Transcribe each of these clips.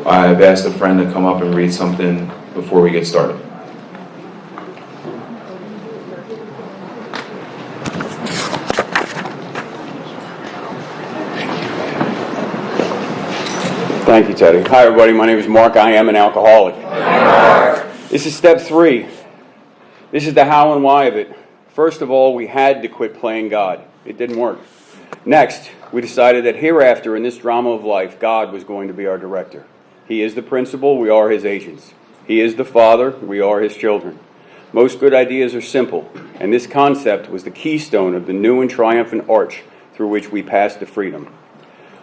I've asked a friend to come up and read something before we get started. Thank you, Teddy. Hi, everybody. My name is Mark. I am an alcoholic. This is step 3. This is the how and why of it. First of all, we had to quit playing God. It didn't work. Next, we decided that hereafter in this drama of life, God was going to be our director. He is the principal. We are his agents. He is the father. We are his children. Most good ideas are simple, and this concept was the keystone of the new and triumphant arch through which we passed to freedom.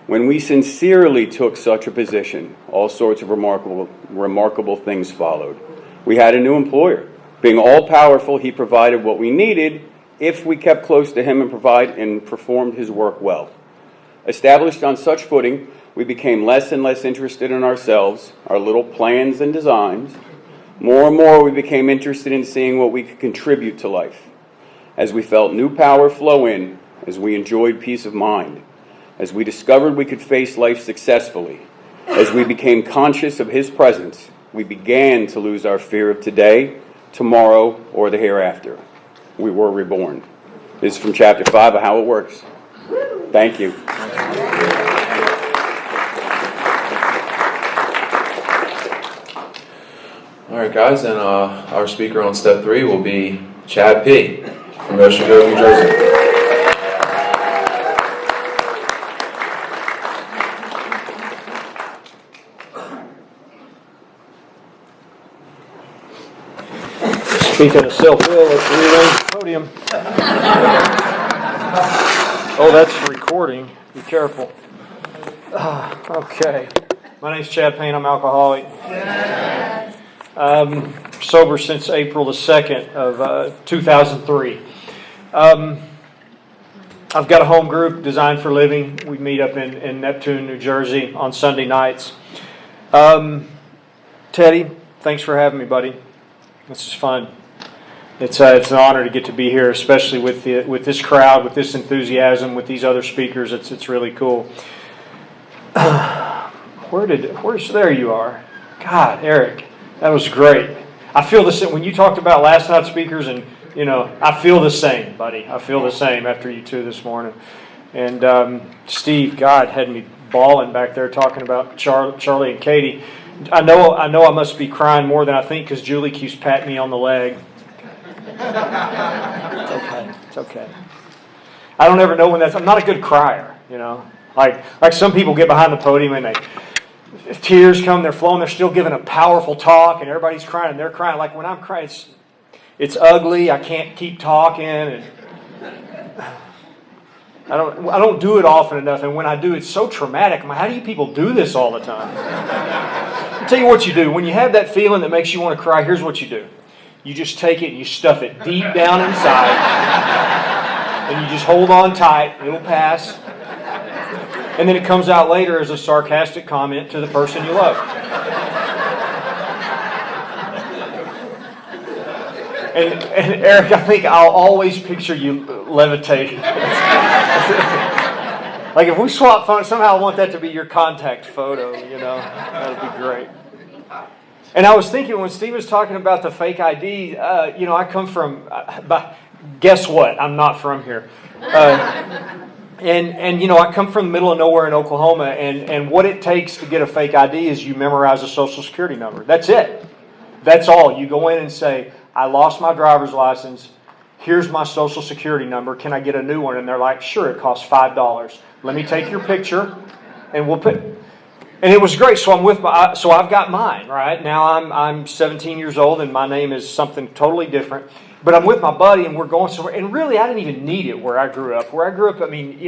When we sincerely took such a position, all sorts of remarkable things followed. We had a new employer. Being all-powerful, he provided what we needed if we kept close to him and performed his work well. Established on such footing, we became less and less interested in ourselves, our little plans and designs. More and more, we became interested in seeing what we could contribute to life. As we felt new power flow in, as we enjoyed peace of mind, as we discovered we could face life successfully, as we became conscious of his presence, we began to lose our fear of today, tomorrow, or the hereafter. We were reborn. This is from chapter 5 of How It Works. Thank you. All right, guys, and our speaker on step 3 will be Chad P. from Ocean Grove, New Jersey. Speaking of self-will, let's rearrange the podium. Oh, that's recording. Be careful. Okay. My name's Chad Payne. I'm alcoholic. Sober since April the 2nd of 2003. I've got a home group designed for living. We meet up in Neptune, New Jersey on Sunday nights. Teddy, thanks for having me, buddy. This is fun. It's an honor to get to be here, especially with this crowd, with this enthusiasm, with these other speakers. It's really cool. There you are. God, Eric, that was great. I feel the same when you talked about last night's speakers, and I feel the same, buddy. I feel the same after you two this morning. And Steve, God, had me bawling back there talking about Charlie and Katie. I know I must be crying more than I think because Julie keeps patting me on the leg. It's okay. I don't ever know when I'm not a good crier, Like some people get behind the podium and tears come, they're flowing, they're still giving a powerful talk, and everybody's crying, and they're crying. Like when I'm crying, it's ugly. I can't keep talking, and I don't do it often enough. And when I do, it's so traumatic. I'm like, how do you people do this all the time? I'll tell you what you do. When you have that feeling that makes you want to cry, here's what you do. You just take it and you stuff it deep down inside. And you just hold on tight. It'll pass. And then it comes out later as a sarcastic comment to the person you love. And Eric, I think I'll always picture you levitating. Like if we swap photos, somehow I want that to be your contact photo, That'd be great. And I was thinking when Steve was talking about the fake ID, I come from, guess what? I'm not from here. And I come from the middle of nowhere in Oklahoma, and what it takes to get a fake ID is you memorize a Social Security number. That's it. That's all. You go in and say, I lost my driver's license. Here's my Social Security number. Can I get a new one? And they're like, sure, it costs $5. Let me take your picture, and we'll put... And it was great. So I've got mine, right? Now I'm 17 years old, and my name is something totally different. But I'm with my buddy, and we're going somewhere. And really, I didn't even need it where I grew up. Where I grew up, I mean,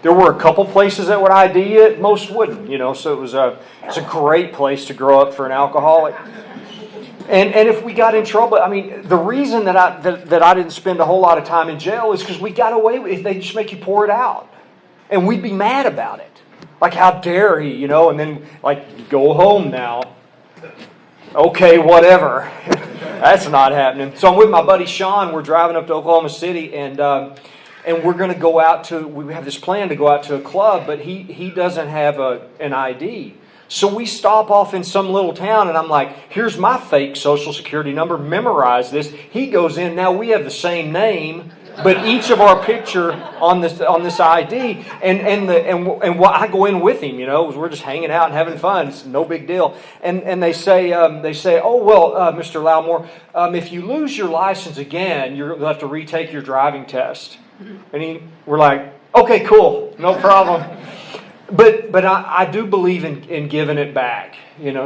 there were a couple places that would ID it. Most wouldn't, So it's a great place to grow up for an alcoholic. And if we got in trouble, I mean, the reason that I didn't spend a whole lot of time in jail is because we got away with it. They just make you pour it out, and we'd be mad about it. Like, how dare he, and then, go home now. Okay, whatever. That's not happening. So I'm with my buddy Sean. We're driving up to Oklahoma City, and we're going to we have this plan to go out to a club, but he doesn't have an ID. So we stop off in some little town, and I'm like, here's my fake Social Security number, memorize this. He goes in, now we have the same name, but each of our picture on this ID, and what I go in with him, we're just hanging out and having fun. It's no big deal. And they say, oh well, Mr. Loudmore, if you lose your license again, you'll have to retake your driving test. And we're like, okay, cool, no problem. But I do believe in giving it back,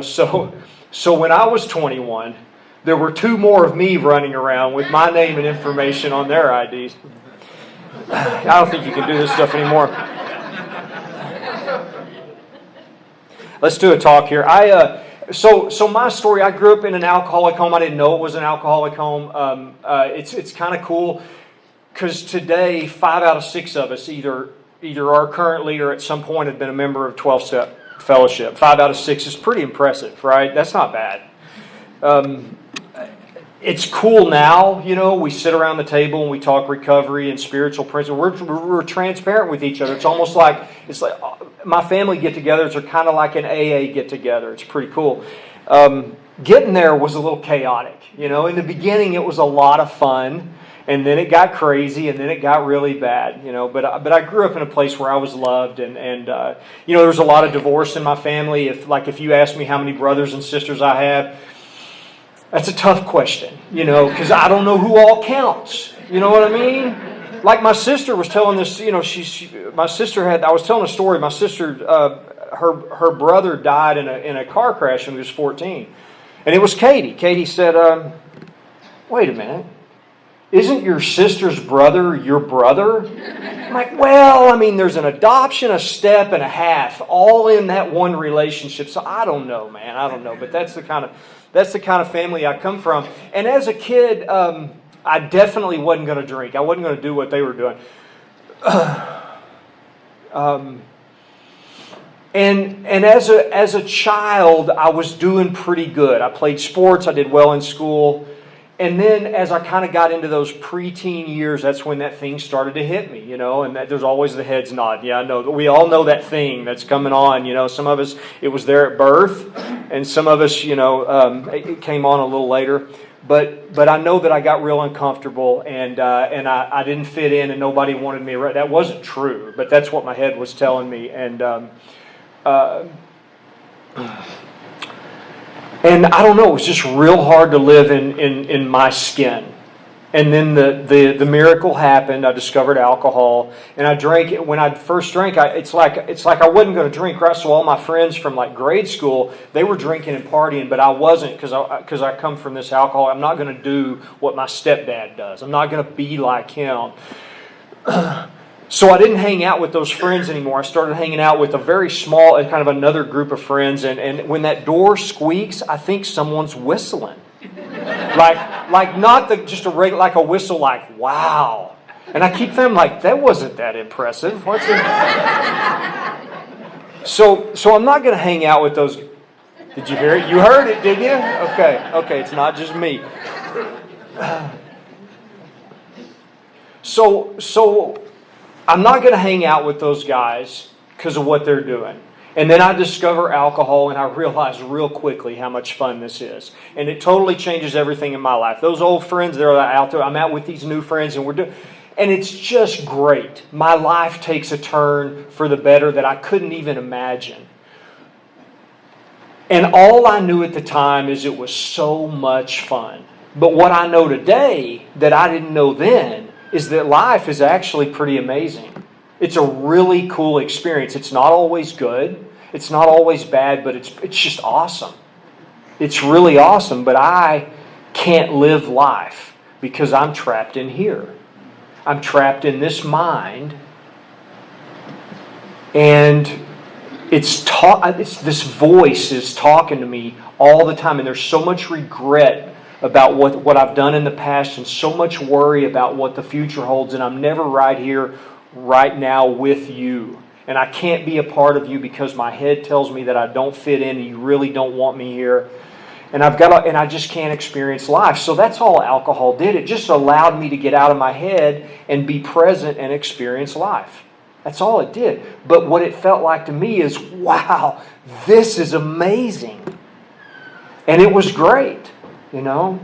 So when I was 21. There were 2 more of me running around with my name and information on their IDs. I don't think you can do this stuff anymore. Let's do a talk here. So my story, I grew up in an alcoholic home. I didn't know it was an alcoholic home. It's kind of cool because today 5 out of 6 of us either are currently or at some point have been a member of 12-step fellowship. 5 out of 6 is pretty impressive, right? That's not bad. It's cool now, we sit around the table and we talk recovery and spiritual principles. We're transparent with each other. It's almost like my family get-togethers are kind of like an AA get-together. It's pretty cool. Getting there was a little chaotic. In the beginning it was a lot of fun, and then it got crazy, and then it got really bad. But I grew up in a place where I was loved, and there's a lot of divorce in my family. If you ask me how many brothers and sisters I have, that's a tough question, because I don't know who all counts. You know what I mean? Like my sister was telling this, I was telling a story. My sister, her brother died in a car crash when he was 14. And it was Katie. Katie said, wait a minute. Isn't your sister's brother your brother? I'm like, there's an adoption, a step, and a half, all in that one relationship. So I don't know, man. I don't know. But that's the kind of family I come from. And as a kid, I definitely wasn't going to drink. I wasn't going to do what they were doing. And as a child, I was doing pretty good. I played sports. I did well in school. And then as I kind of got into those preteen years, that's when that thing started to hit me, and there's always the heads nod. Yeah, I know. We all know that thing that's coming on, Some of us, it was there at birth, and some of us, it came on a little later. But I know that I got real uncomfortable, and I didn't fit in, and nobody wanted me. That wasn't true, but that's what my head was telling me. And I don't know, it was just real hard to live in my skin. And then the miracle happened. I discovered alcohol, and I drank it. When I first drank, it's like I wasn't going to drink, right? So all my friends from grade school, they were drinking and partying, but I wasn't because I come from this alcohol. I'm not going to do what my stepdad does. I'm not going to be like him. So I didn't hang out with those friends anymore. I started hanging out with a very small, kind of another group of friends. And when that door squeaks, I think someone's whistling. Like not just a regular, like a whistle, like, wow. And I keep them like, that wasn't that impressive. What's it? So I'm not going to hang out with those. Did you hear it? You heard it, didn't you? Okay, it's not just me. So I'm not going to hang out with those guys because of what they're doing. And then I discover alcohol, and I realize real quickly how much fun this is. And it totally changes everything in my life. Those old friends, they're out there. I'm out with these new friends, and and it's just great. My life takes a turn for the better that I couldn't even imagine. And all I knew at the time is it was so much fun. But what I know today that I didn't know then is that life is actually pretty amazing. It's a really cool experience. It's not always good. It's not always bad, but it's just awesome. It's really awesome, but I can't live life because I'm trapped in here. I'm trapped in this mind, and it's this voice is talking to me all the time, and there's so much regret about what I've done in the past, and so much worry about what the future holds, and I'm never right here, right now with you. And I can't be a part of you because my head tells me that I don't fit in and you really don't want me here. And I just can't experience life. So that's all alcohol did. It just allowed me to get out of my head and be present and experience life. That's all it did. But what it felt like to me is, wow, this is amazing. And it was great, you know.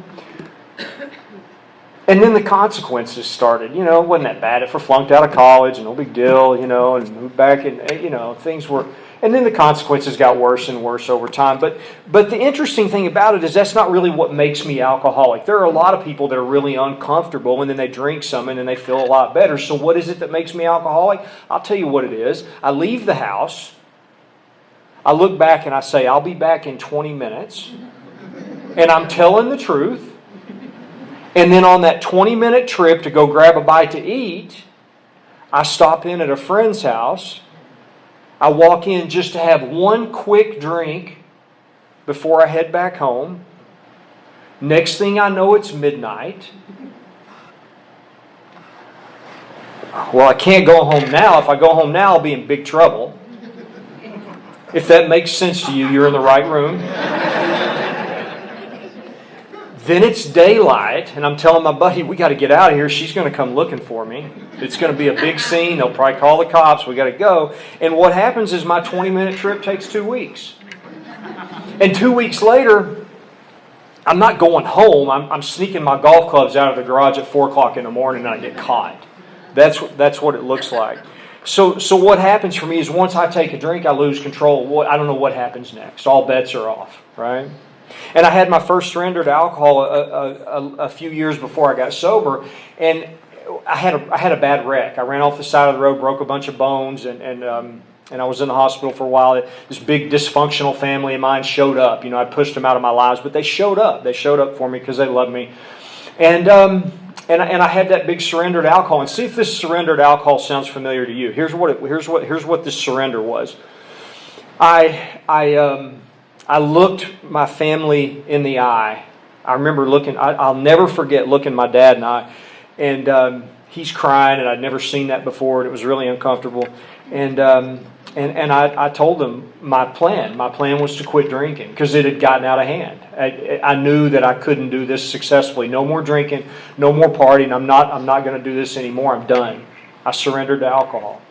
And then the consequences started. You know, it wasn't that bad. If I flunked out of college, no big deal, you know, and moved back, and, you know, things were... And then the consequences got worse and worse over time. But the interesting thing about it is that's not really what makes me alcoholic. There are a lot of people that are really uncomfortable and then they drink some and then they feel a lot better. So what is it that makes me alcoholic? I'll tell you what it is. I leave the house. I look back and I say, I'll be back in 20 minutes. And I'm telling the truth. And then on that 20-minute trip to go grab a bite to eat, I stop in at a friend's house. I walk in just to have one quick drink before I head back home. Next thing I know, it's midnight. Well, I can't go home now. If I go home now, I'll be in big trouble. If that makes sense to you, you're in the right room. Then it's daylight, and I'm telling my buddy, we got to get out of here. She's going to come looking for me. It's going to be a big scene. They'll probably call the cops. We got to go. And what happens is my 20-minute trip takes 2 weeks. And 2 weeks later, I'm not going home. I'm sneaking my golf clubs out of the garage at 4 o'clock in the morning, and I get caught. That's what it looks like. So what happens for me is once I take a drink, I lose control. I don't know what happens next. All bets are off, right? And I had my first surrender to alcohol a few years before I got sober, and I had a bad wreck. I ran off the side of the road, broke a bunch of bones, and I was in the hospital for a while. This big dysfunctional family of mine showed up. You know, I pushed them out of my lives, but they showed up. They showed up for me because they loved me, and I had that big surrender to alcohol. And see if this surrender to alcohol sounds familiar to you. Here's what this surrender was. I looked my family in the eye. I remember looking, I'll never forget looking my dad in the eye. And he's crying, and I'd never seen that before, and it was really uncomfortable. And I told him my plan. My plan was to quit drinking because it had gotten out of hand. I knew that I couldn't do this successfully. No more drinking, no more partying. I'm not going to do this anymore. I'm done. I surrendered to alcohol.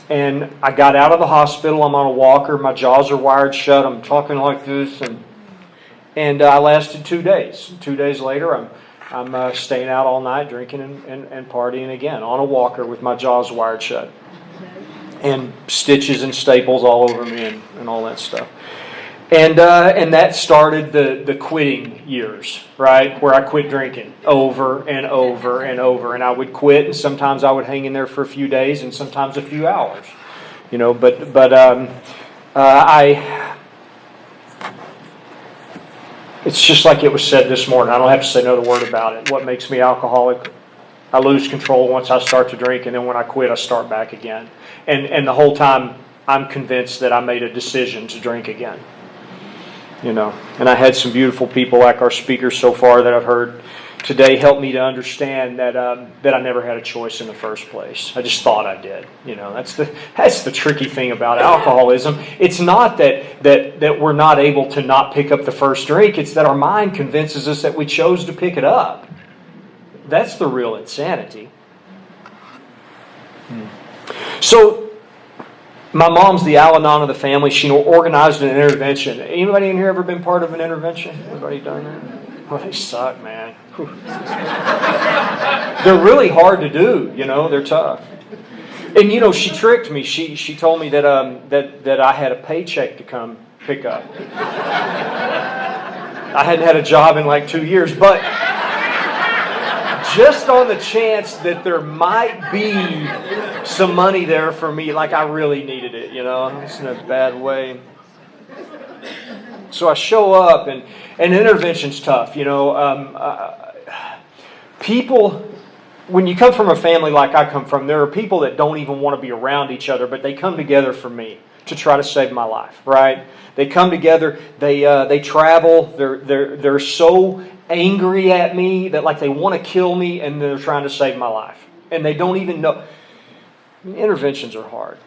And I got out of the hospital. I'm on a walker. My jaws are wired shut. I'm talking like this, and I lasted 2 days. 2 days later, I'm staying out all night, drinking and partying again on a walker with my jaws wired shut, and stitches and staples all over me and all that stuff. And that started the quitting years, right? Where I quit drinking over and over and over. And I would quit, and sometimes I would hang in there for a few days and sometimes a few hours. You know, but it's just like it was said this morning. I don't have to say another word about it. What makes me alcoholic? I lose control once I start to drink, and then when I quit, I start back again. And the whole time, I'm convinced that I made a decision to drink again. You know, and I had some beautiful people like our speakers so far that I've heard today help me to understand that I never had a choice in the first place. I just thought I did. You know, that's the tricky thing about alcoholism. It's not that we're not able to not pick up the first drink. It's that our mind convinces us that we chose to pick it up. That's the real insanity. So, my mom's the Al-Anon of the family. She organized an intervention. Anybody in here ever been part of an intervention? Anybody done that? Oh, they suck, man. Whew. They're really hard to do. You know, they're tough. And you know, she tricked me. She told me that I had a paycheck to come pick up. I hadn't had a job in like 2 years, but just on the chance that there might be some money there for me, like I really needed it, you know. It's in a bad way. So I show up, and intervention's tough, you know. People, when you come from a family like I come from, there are people that don't even want to be around each other, but they come together for me to try to save my life, right? They come together, they travel, they're so angry at me that like they want to kill me, and they're trying to save my life. And they don't even know. Interventions are hard.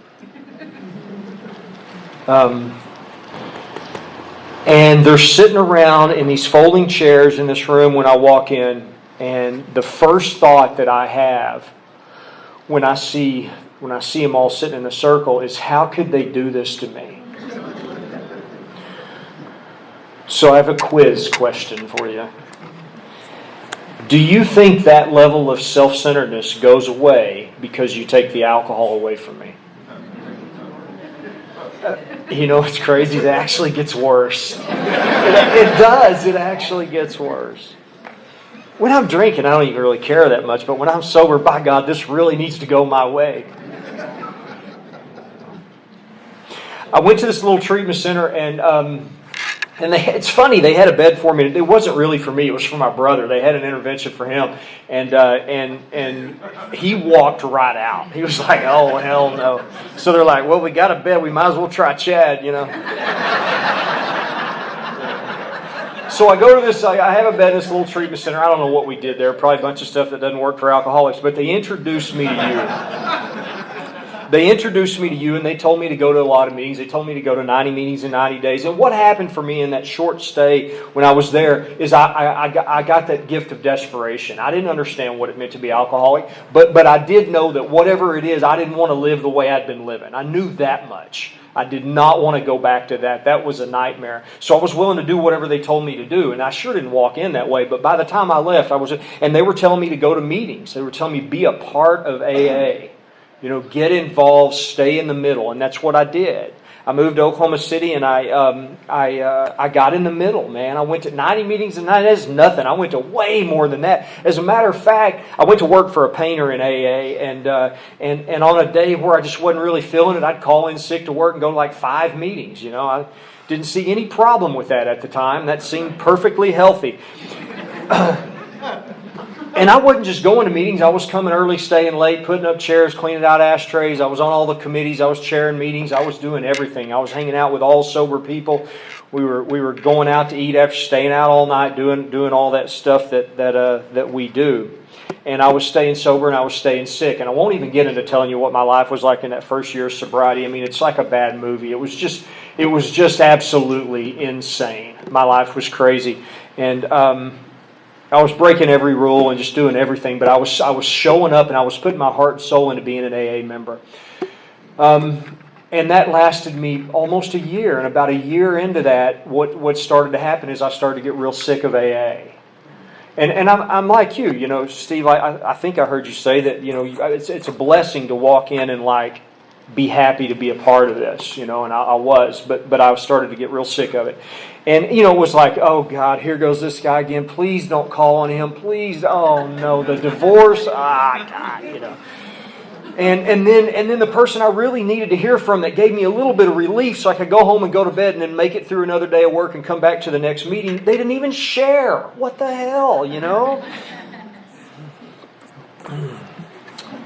And they're sitting around in these folding chairs in this room when I walk in, and the first thought that I have when I see them all sitting in a circle is, how could they do this to me? So I have a quiz question for you. Do you think that level of self-centeredness goes away because you take the alcohol away from me? You know what's crazy? It actually gets worse. It does. It actually gets worse. When I'm drinking, I don't even really care that much. But when I'm sober, by God, this really needs to go my way. I went to this little treatment center, and it's funny, they had a bed for me. It wasn't really for me, it was for my brother. They had an intervention for him, and he walked right out. He was like, oh, hell no. So they're like, well, we got a bed, we might as well try Chad, you know. So I go to this, I have a bed in this little treatment center. I don't know what we did there, probably a bunch of stuff that doesn't work for alcoholics, but they introduced me to you. They introduced me to you, and they told me to go to a lot of meetings. They told me to go to 90 meetings in 90 days. And what happened for me in that short stay when I was there is I got that gift of desperation. I didn't understand what it meant to be alcoholic, but I did know that whatever it is, I didn't want to live the way I'd been living. I knew that much. I did not want to go back to that. That was a nightmare. So I was willing to do whatever they told me to do, and I sure didn't walk in that way. But by the time I left, and they were telling me to go to meetings. They were telling me, be a part of AA. You know, get involved, stay in the middle, and that's what I did. I moved to Oklahoma City, and I got in the middle, man. I went to 90 meetings, and that's nothing. I went to way more than that. As a matter of fact, I went to work for a painter in AA, and on a day where I just wasn't really feeling it, I'd call in sick to work and go to like 5 meetings. You know, I didn't see any problem with that at the time. That seemed perfectly healthy. And I wasn't just going to meetings. I was coming early, staying late, putting up chairs, cleaning out ashtrays. I was on all the committees. I was chairing meetings. I was doing everything. I was hanging out with all sober people. We were going out to eat after staying out all night, doing all that stuff that we do. And I was staying sober and I was staying sick. And I won't even get into telling you what my life was like in that first year of sobriety. I mean, it's like a bad movie. It was just absolutely insane. My life was crazy, and I was breaking every rule and just doing everything, but I was showing up and I was putting my heart and soul into being an AA member. And that lasted me almost a year. And about a year into that, what started to happen is I started to get real sick of AA. And I'm like you, you know, Steve. I think I heard you say that, you know, it's a blessing to walk in and like be happy to be a part of this, you know. And I was, but I started to get real sick of it. And, you know, it was like, oh, God, here goes this guy again. Please don't call on him. Please. Oh, no, the divorce. God, you know. And then the person I really needed to hear from that gave me a little bit of relief so I could go home and go to bed and then make it through another day of work and come back to the next meeting. They didn't even share. What the hell, you know?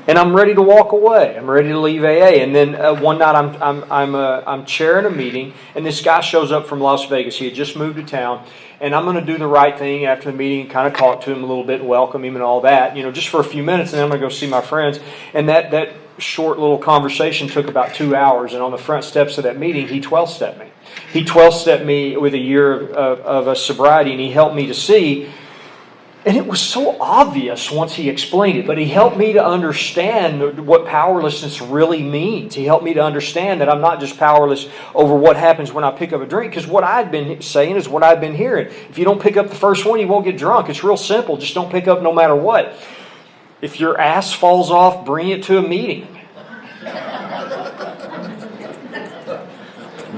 And I'm ready to walk away. I'm ready to leave AA. And then one night I'm chairing a meeting, and this guy shows up from Las Vegas. He had just moved to town, and I'm going to do the right thing after the meeting, kind of talk to him a little bit and welcome him and all that, you know, just for a few minutes, and then I'm going to go see my friends. And that short little conversation took about 2 hours, and on the front steps of that meeting, he 12-stepped me. He 12-stepped me with a year of a sobriety, and he helped me to see. And it was so obvious once he explained it, but he helped me to understand what powerlessness really means. He helped me to understand that I'm not just powerless over what happens when I pick up a drink, because what I'd been saying is what I've been hearing. If you don't pick up the first one, you won't get drunk. It's real simple. Just don't pick up no matter what. If your ass falls off, bring it to a meeting.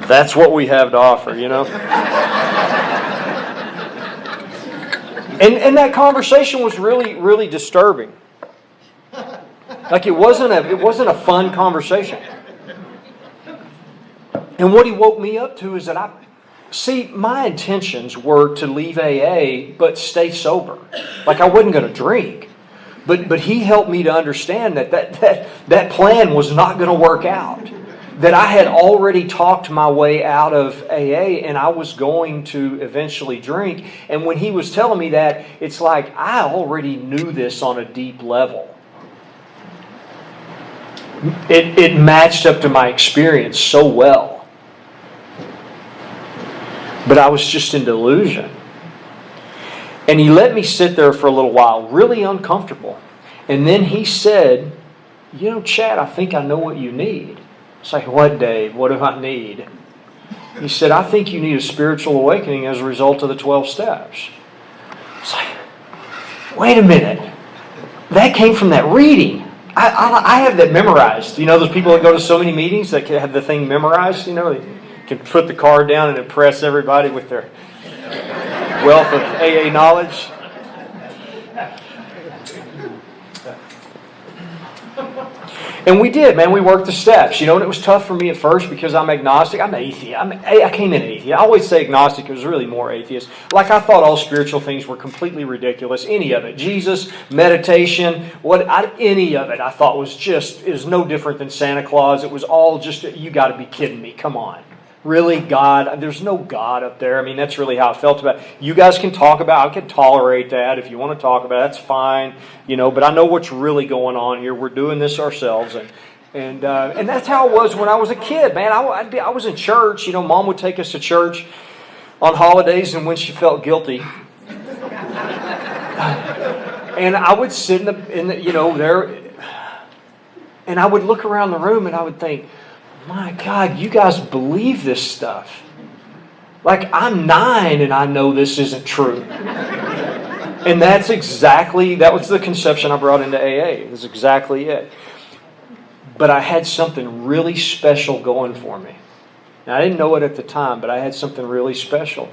That's what we have to offer, you know. And that conversation was really, really disturbing. Like it wasn't a fun conversation. And what he woke me up to is that my intentions were to leave AA but stay sober. Like I wasn't going to drink. But he helped me to understand that plan was not going to work out. That I had already talked my way out of AA and I was going to eventually drink. And when he was telling me that, it's like I already knew this on a deep level. It matched up to my experience so well. But I was just in delusion. And he let me sit there for a little while, really uncomfortable. And then he said, Chad, I think I know what you need. It's like, what, Dave? What do I need? He said, I think you need a spiritual awakening as a result of the 12 steps. It's like, wait a minute. That came from that reading. I have that memorized. Those people that go to so many meetings that can have the thing memorized, they can put the card down and impress everybody with their wealth of AA knowledge. And we did, man. We worked the steps, and it was tough for me at first because I'm agnostic. I'm atheist. I came in atheist. I always say agnostic. It was really more atheist. Like I thought all spiritual things were completely ridiculous. Any of it, Jesus, meditation, any of it, I thought it was no different than Santa Claus. It was all just, you got to be kidding me. Come on. Really, God? There's no God up there. That's really how I felt about it. You guys can talk about it. I can tolerate that. If you want to talk about it, that's fine. But I know what's really going on here. We're doing this ourselves. And that's how it was when I was a kid, man. I was in church. Mom would take us to church on holidays and when she felt guilty. And I would sit there, and I would look around the room and I would think, my God, you guys believe this stuff. Like, I'm 9 and I know this isn't true. And that was the conception I brought into AA. That's exactly it. But I had something really special going for me. Now, I didn't know it at the time, but I had something really special.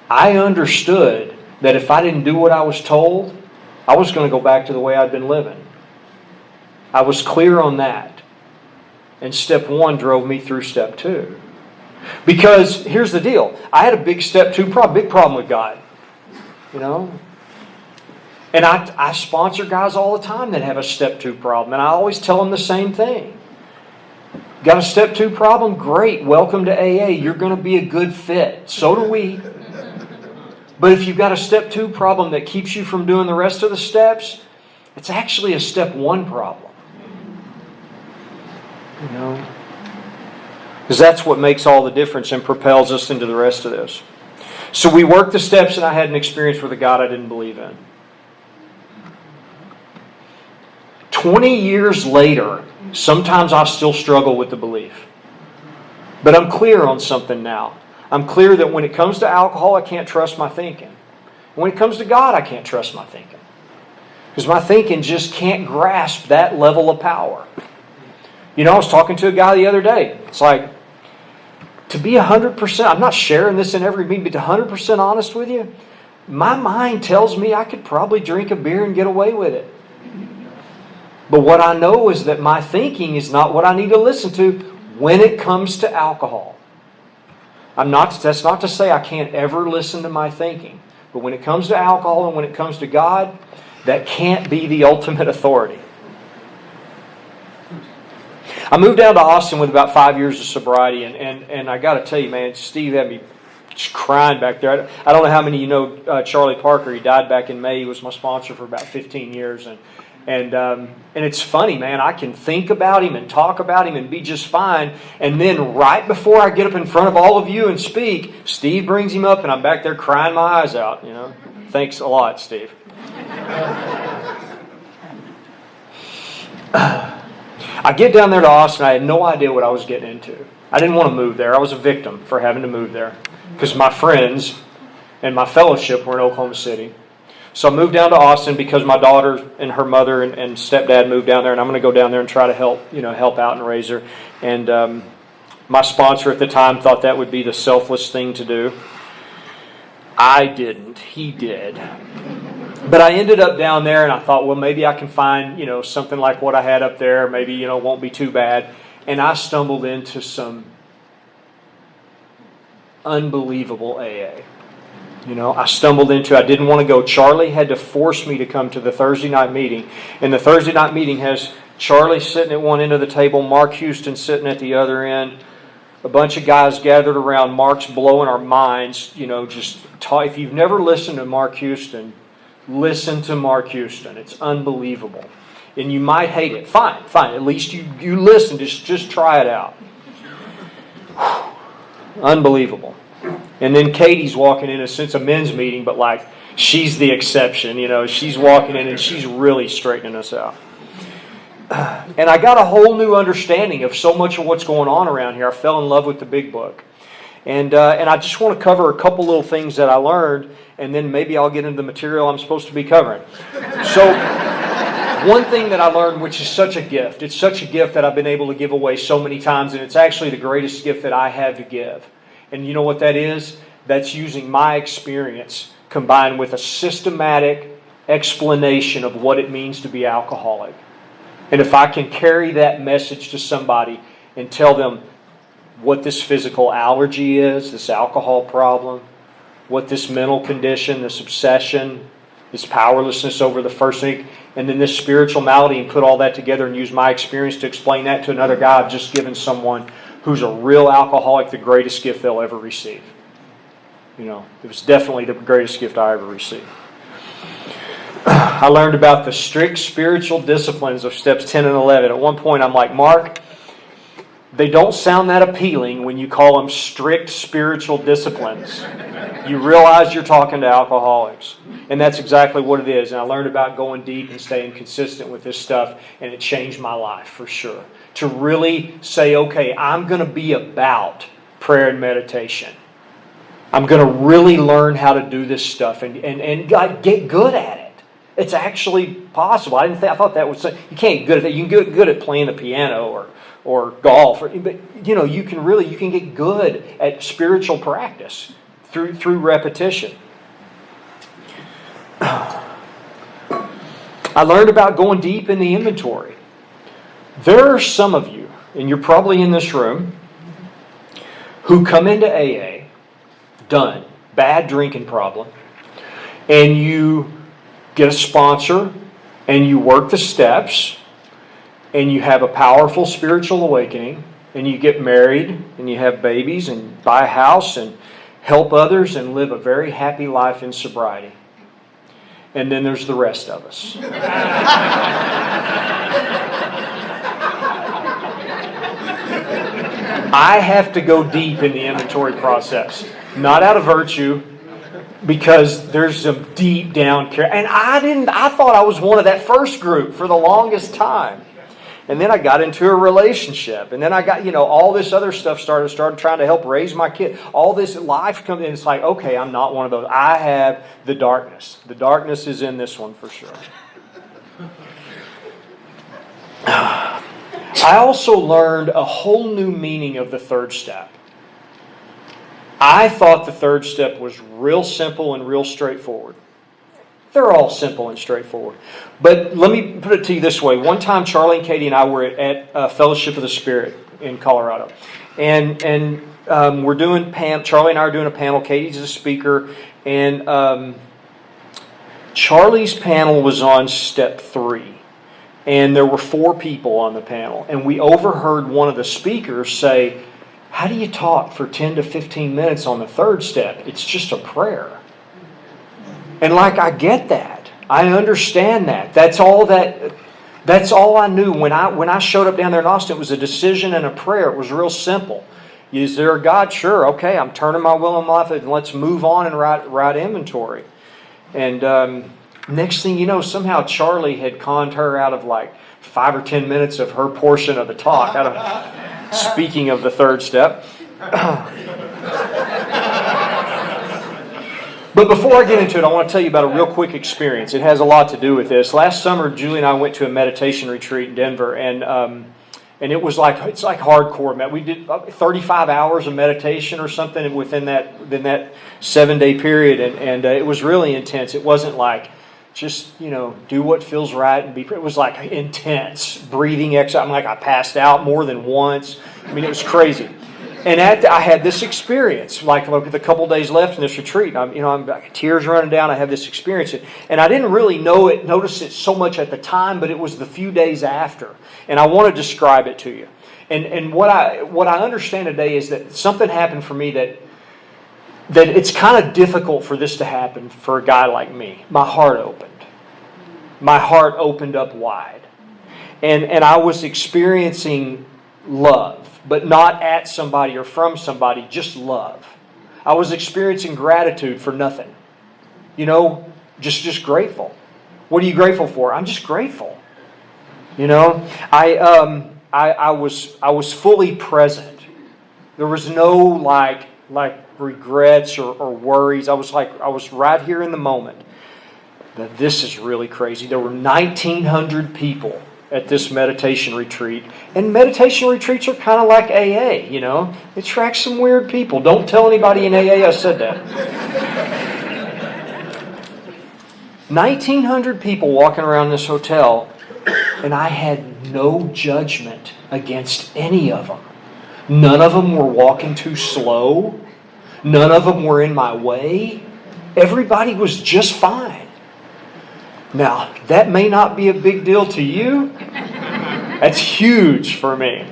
I understood that if I didn't do what I was told, I was going to go back to the way I'd been living. I was clear on that. And step 1 drove me through step 2. Because here's the deal. I had a big step 2 problem, big problem with God. And I sponsor guys all the time that have a step 2 problem. And I always tell them the same thing. Got a step 2 problem? Great. Welcome to AA. You're going to be a good fit. So do we. But if you've got a step 2 problem that keeps you from doing the rest of the steps, it's actually a step 1 problem. Because that's what makes all the difference and propels us into the rest of this. So we worked the steps and I had an experience with a God I didn't believe in. 20 years later, sometimes I still struggle with the belief. But I'm clear on something now. I'm clear that when it comes to alcohol, I can't trust my thinking. When it comes to God, I can't trust my thinking. Because my thinking just can't grasp that level of power. I was talking to a guy the other day. It's like, to be 100%, I'm not sharing this in every meeting, but to 100% honest with you, my mind tells me I could probably drink a beer and get away with it. But what I know is that my thinking is not what I need to listen to when it comes to alcohol. That's not to say I can't ever listen to my thinking. But when it comes to alcohol and when it comes to God, that can't be the ultimate authority. I moved down to Austin with about 5 years of sobriety, and I got to tell you, man, Steve had me just crying back there. I don't know how many of you know Charlie Parker. He died back in May. He was my sponsor for about 15 years, and it's funny, man. I can think about him and talk about him and be just fine, and then right before I get up in front of all of you and speak, Steve brings him up, and I'm back there crying my eyes out. Thanks a lot, Steve. I get down there to Austin. I had no idea what I was getting into. I didn't want to move there. I was a victim for having to move there because my friends and my fellowship were in Oklahoma City. So I moved down to Austin because my daughter and her mother and stepdad moved down there, and I'm going to go down there and try to help out and raise her. And my sponsor at the time thought that would be the selfless thing to do. I didn't. He did. But I ended up down there and I thought, well, maybe I can find, something like what I had up there. Maybe, it won't be too bad. And I stumbled into some unbelievable AA. I didn't want to go. Charlie had to force me to come to the Thursday night meeting. And the Thursday night meeting has Charlie sitting at one end of the table, Mark Houston sitting at the other end. A bunch of guys gathered around. Mark's blowing our minds, if you've never listened to Mark Houston, listen to Mark Houston. It's unbelievable. And you might hate it. Fine. At least you listen. Just try it out. Unbelievable. And then Katie's walking in. It's a men's meeting, but like she's the exception. She's walking in and she's really straightening us out. And I got a whole new understanding of so much of what's going on around here. I fell in love with the big book. And I just want to cover a couple little things that I learned, and then maybe I'll get into the material I'm supposed to be covering. So, one thing that I learned, which is such a gift, it's such a gift that I've been able to give away so many times, and it's actually the greatest gift that I have to give. And you know what that is? That's using my experience combined with a systematic explanation of what it means to be alcoholic. And if I can carry that message to somebody and tell them what this physical allergy is, this alcohol problem, what this mental condition, this obsession, this powerlessness over the first thing, and then this spiritual malady, and put all that together and use my experience to explain that to another guy, I've just given someone who's a real alcoholic the greatest gift they'll ever receive. You know, it was definitely the greatest gift I ever received. I learned about the strict spiritual disciplines of steps 10 and 11. At one point I'm like, Mark, they don't sound that appealing when you call them strict spiritual disciplines. You realize you're talking to alcoholics. And that's exactly what it is. And I learned about going deep and staying consistent with this stuff, and it changed my life for sure. To really say, okay, I'm going to be about prayer and meditation. I'm going to really learn how to do this stuff and get good at it. It's actually possible. I thought that was, you can't get good at that. You can get good at playing the piano or golf, but you know, you can get good at spiritual practice through repetition. I learned about going deep in the inventory. There are some of you, and you're probably in this room, who come into AA, done, bad drinking problem, and you get a sponsor, and you work the steps, and you have a powerful spiritual awakening, and you get married, and you have babies, and buy a house, and help others, and live a very happy life in sobriety. And then there's the rest of us. I have to go deep in the inventory process. Not out of virtue, because there's some deep down care. And I thought I was one of that first group for the longest time. And then I got into a relationship. And then I got, all this other stuff started trying to help raise my kid. All this life comes in. It's like, okay, I'm not one of those. I have the darkness. The darkness is in this one for sure. I also learned a whole new meaning of the third step. I thought the third step was real simple and real straightforward. They're all simple and straightforward. But let me put it to you this way. One time, Charlie and Katie and I were at Fellowship of the Spirit in Colorado. And we're doing Charlie and I are doing a panel. Katie's a speaker. And Charlie's panel was on step 3. And there were 4 people on the panel. And we overheard one of the speakers say, how do you talk for 10 to 15 minutes on the third step? It's just a prayer. And I get that. I understand that. That's all I knew. When I showed up down there in Austin, it was a decision and a prayer. It was real simple. Is there a God? Sure. Okay, I'm turning my will and my life, and let's move on and write inventory. And next thing you know, somehow Charlie had conned her out of 5 or 10 minutes of her portion of the talk. Speaking of the third step. But before I get into it, I want to tell you about a real quick experience. It has a lot to do with this. Last summer, Julie and I went to a meditation retreat in Denver, and it was it's like hardcore. We did 35 hours of meditation or something within that 7-day period, and it was really intense. It wasn't just do what feels right and be. It was intense breathing exercise. I passed out more than once. It was crazy. And I had this experience, with a couple days left in this retreat. I'm tears running down. I have this experience, and I didn't really notice it so much at the time, but it was the few days after. And I want to describe it to you. And what I understand today is that something happened for me that it's kind of difficult for this to happen for a guy like me. My heart opened. My heart opened up wide, and I was experiencing love. But not at somebody or from somebody, just love. I was experiencing gratitude for nothing. Just grateful. What are you grateful for? I'm just grateful. You know, I was fully present. There was no like regrets or worries. I was right here in the moment. But this is really crazy. There were 1,900 people at this meditation retreat. And meditation retreats are kind of like AA, you know. It attracts some weird people. Don't tell anybody in AA I said that. 1,900 people walking around this hotel, and I had no judgment against any of them. None of them were walking too slow. None of them were in my way. Everybody was just fine. Now, that may not be a big deal to you. That's huge for me.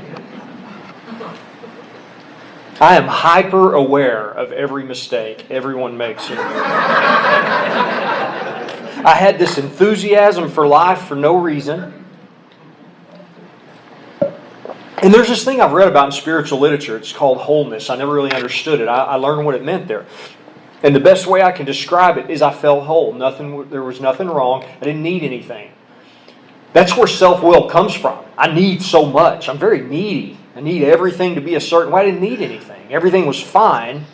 I am hyper aware of every mistake everyone makes. I had this enthusiasm for life for no reason. And there's this thing I've read about in spiritual literature. It's called wholeness. I never really understood it. I learned what it meant there. And the best way I can describe it is I felt whole. There was nothing wrong. I didn't need anything. That's where self-will comes from. I need so much. I'm very needy. I need everything to be a certain way. I didn't need anything. Everything was fine.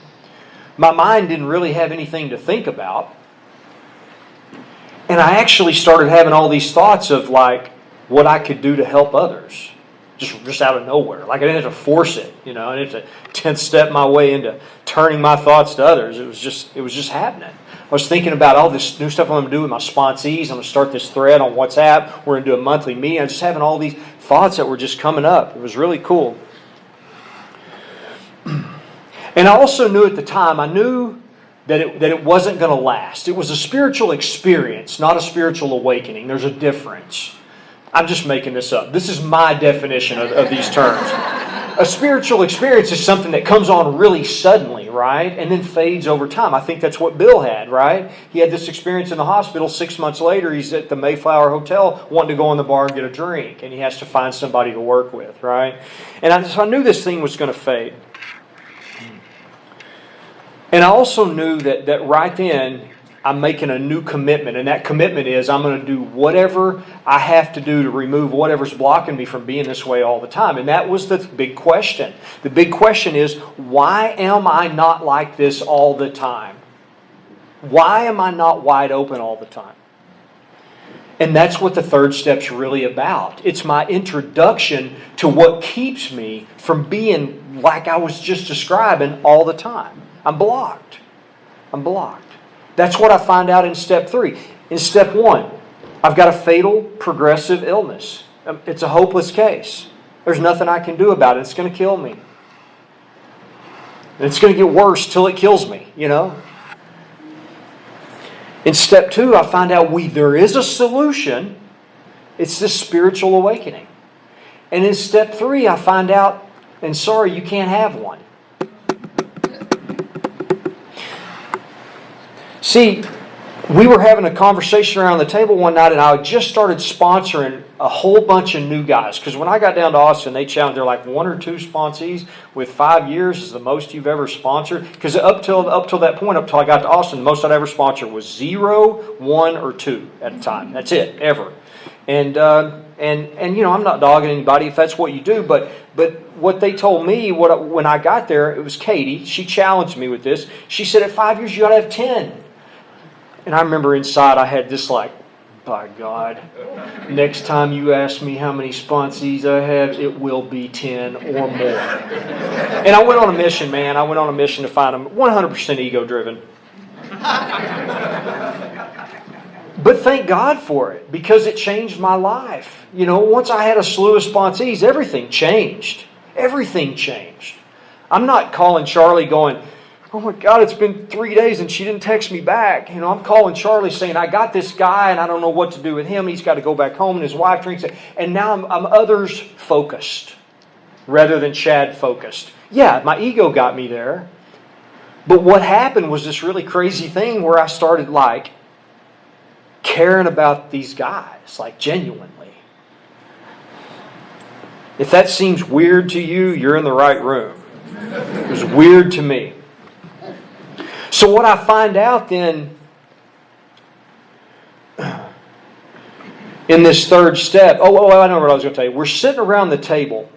My mind didn't really have anything to think about. And I actually started having all these thoughts of like what I could do to help others. Just out of nowhere. Like I didn't have to force it, you know. I didn't have to 10th step my way into turning my thoughts to others. It was just happening. I was thinking about all this new stuff I'm going to do with my sponsees. I'm going to start this thread on WhatsApp. We're going to do a monthly meeting. I'm just having all these thoughts that were just coming up. It was really cool. And I also knew at the time, I knew that it wasn't going to last. It was a spiritual experience, not a spiritual awakening. There's a difference. I'm just making this up. This is my definition of these terms. A spiritual experience is something that comes on really suddenly, right? And then fades over time. I think that's what Bill had, right? He had this experience in the hospital. 6 months later, he's at the Mayflower Hotel wanting to go in the bar and get a drink. And he has to find somebody to work with, right? And so I knew this thing was going to fade. And I also knew that right then, I'm making a new commitment, and that commitment is I'm going to do whatever I have to do to remove whatever's blocking me from being this way all the time. And that was the big question. The big question is, why am I not like this all the time? Why am I not wide open all the time? And that's what the third step's really about. It's my introduction to what keeps me from being like I was just describing all the time. I'm blocked. I'm blocked. That's what I find out in step 3. In step 1, I've got a fatal progressive illness. It's a hopeless case. There's nothing I can do about it. It's going to kill me. And it's going to get worse till it kills me, you know. In step 2, I find out there is a solution. It's this spiritual awakening. And in step 3, I find out, and sorry, you can't have one. See, we were having a conversation around the table one night, and I had just started sponsoring a whole bunch of new guys. Because when I got down to Austin, they challenged, they're like 1 or 2 sponsees with 5 years is the most you've ever sponsored. Because up till that point, up till I got to Austin, the most I'd ever sponsored was 0, 1, or 2 at a time. That's it, ever. And you know, I'm not dogging anybody if that's what you do, but what they told me when I got there, it was Katie. She challenged me with this. She said, at 5 years, you got to have 10. And I remember inside I had this like, by God, next time you ask me how many sponsees I have, it will be 10 or more. And I went on a mission, man. I went on a mission to find them 100% ego-driven. But thank God for it, because it changed my life. You know, once I had a slew of sponsees, everything changed. Everything changed. I'm not calling Charlie going, oh my God, it's been 3 days and she didn't text me back. You know, I'm calling Charlie saying, I got this guy and I don't know what to do with him. He's got to go back home and his wife drinks it. And now I'm others focused rather than Chad focused. Yeah, my ego got me there. But what happened was this really crazy thing where I started like caring about these guys, like genuinely. If that seems weird to you, you're in the right room. It was weird to me. So what I find out then in this third step, I know what I was going to tell you. We're sitting around the table,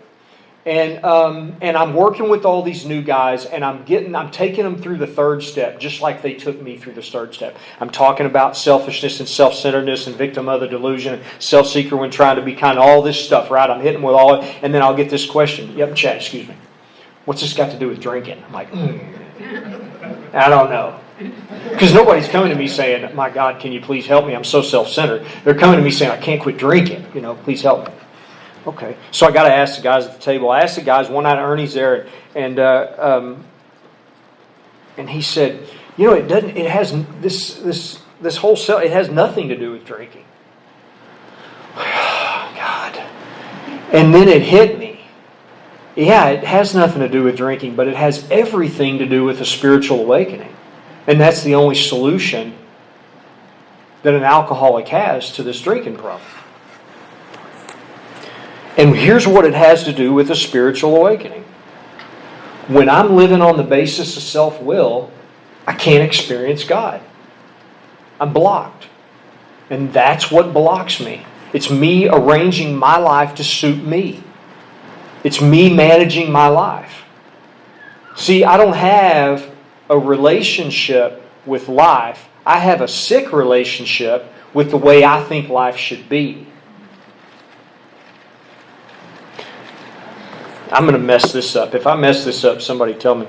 and I'm working with all these new guys, and I'm taking them through the third step, just like they took me through the third step. I'm talking about selfishness and self-centeredness and victim of the delusion, and self-seeker when trying to be kind, all this stuff, right? I'm hitting them with all it, and then I'll get this question. Yep, Chad, excuse me. What's this got to do with drinking? I'm like, I don't know. Because nobody's coming to me saying, my God, can you please help me? I'm so self-centered. They're coming to me saying, I can't quit drinking. Please help me. Okay. So I got to ask the guys at the table. I asked the guys one night, Ernie's there, and he said, it doesn't. It has this whole cell. It has nothing to do with drinking. God. And then it hit me. Yeah, it has nothing to do with drinking, but it has everything to do with a spiritual awakening. And that's the only solution that an alcoholic has to this drinking problem. And here's what it has to do with a spiritual awakening. When I'm living on the basis of self-will, I can't experience God. I'm blocked. And that's what blocks me. It's me arranging my life to suit me. It's me managing my life. See, I don't have a relationship with life. I have a sick relationship with the way I think life should be. I'm going to mess this up. If I mess this up, somebody tell me.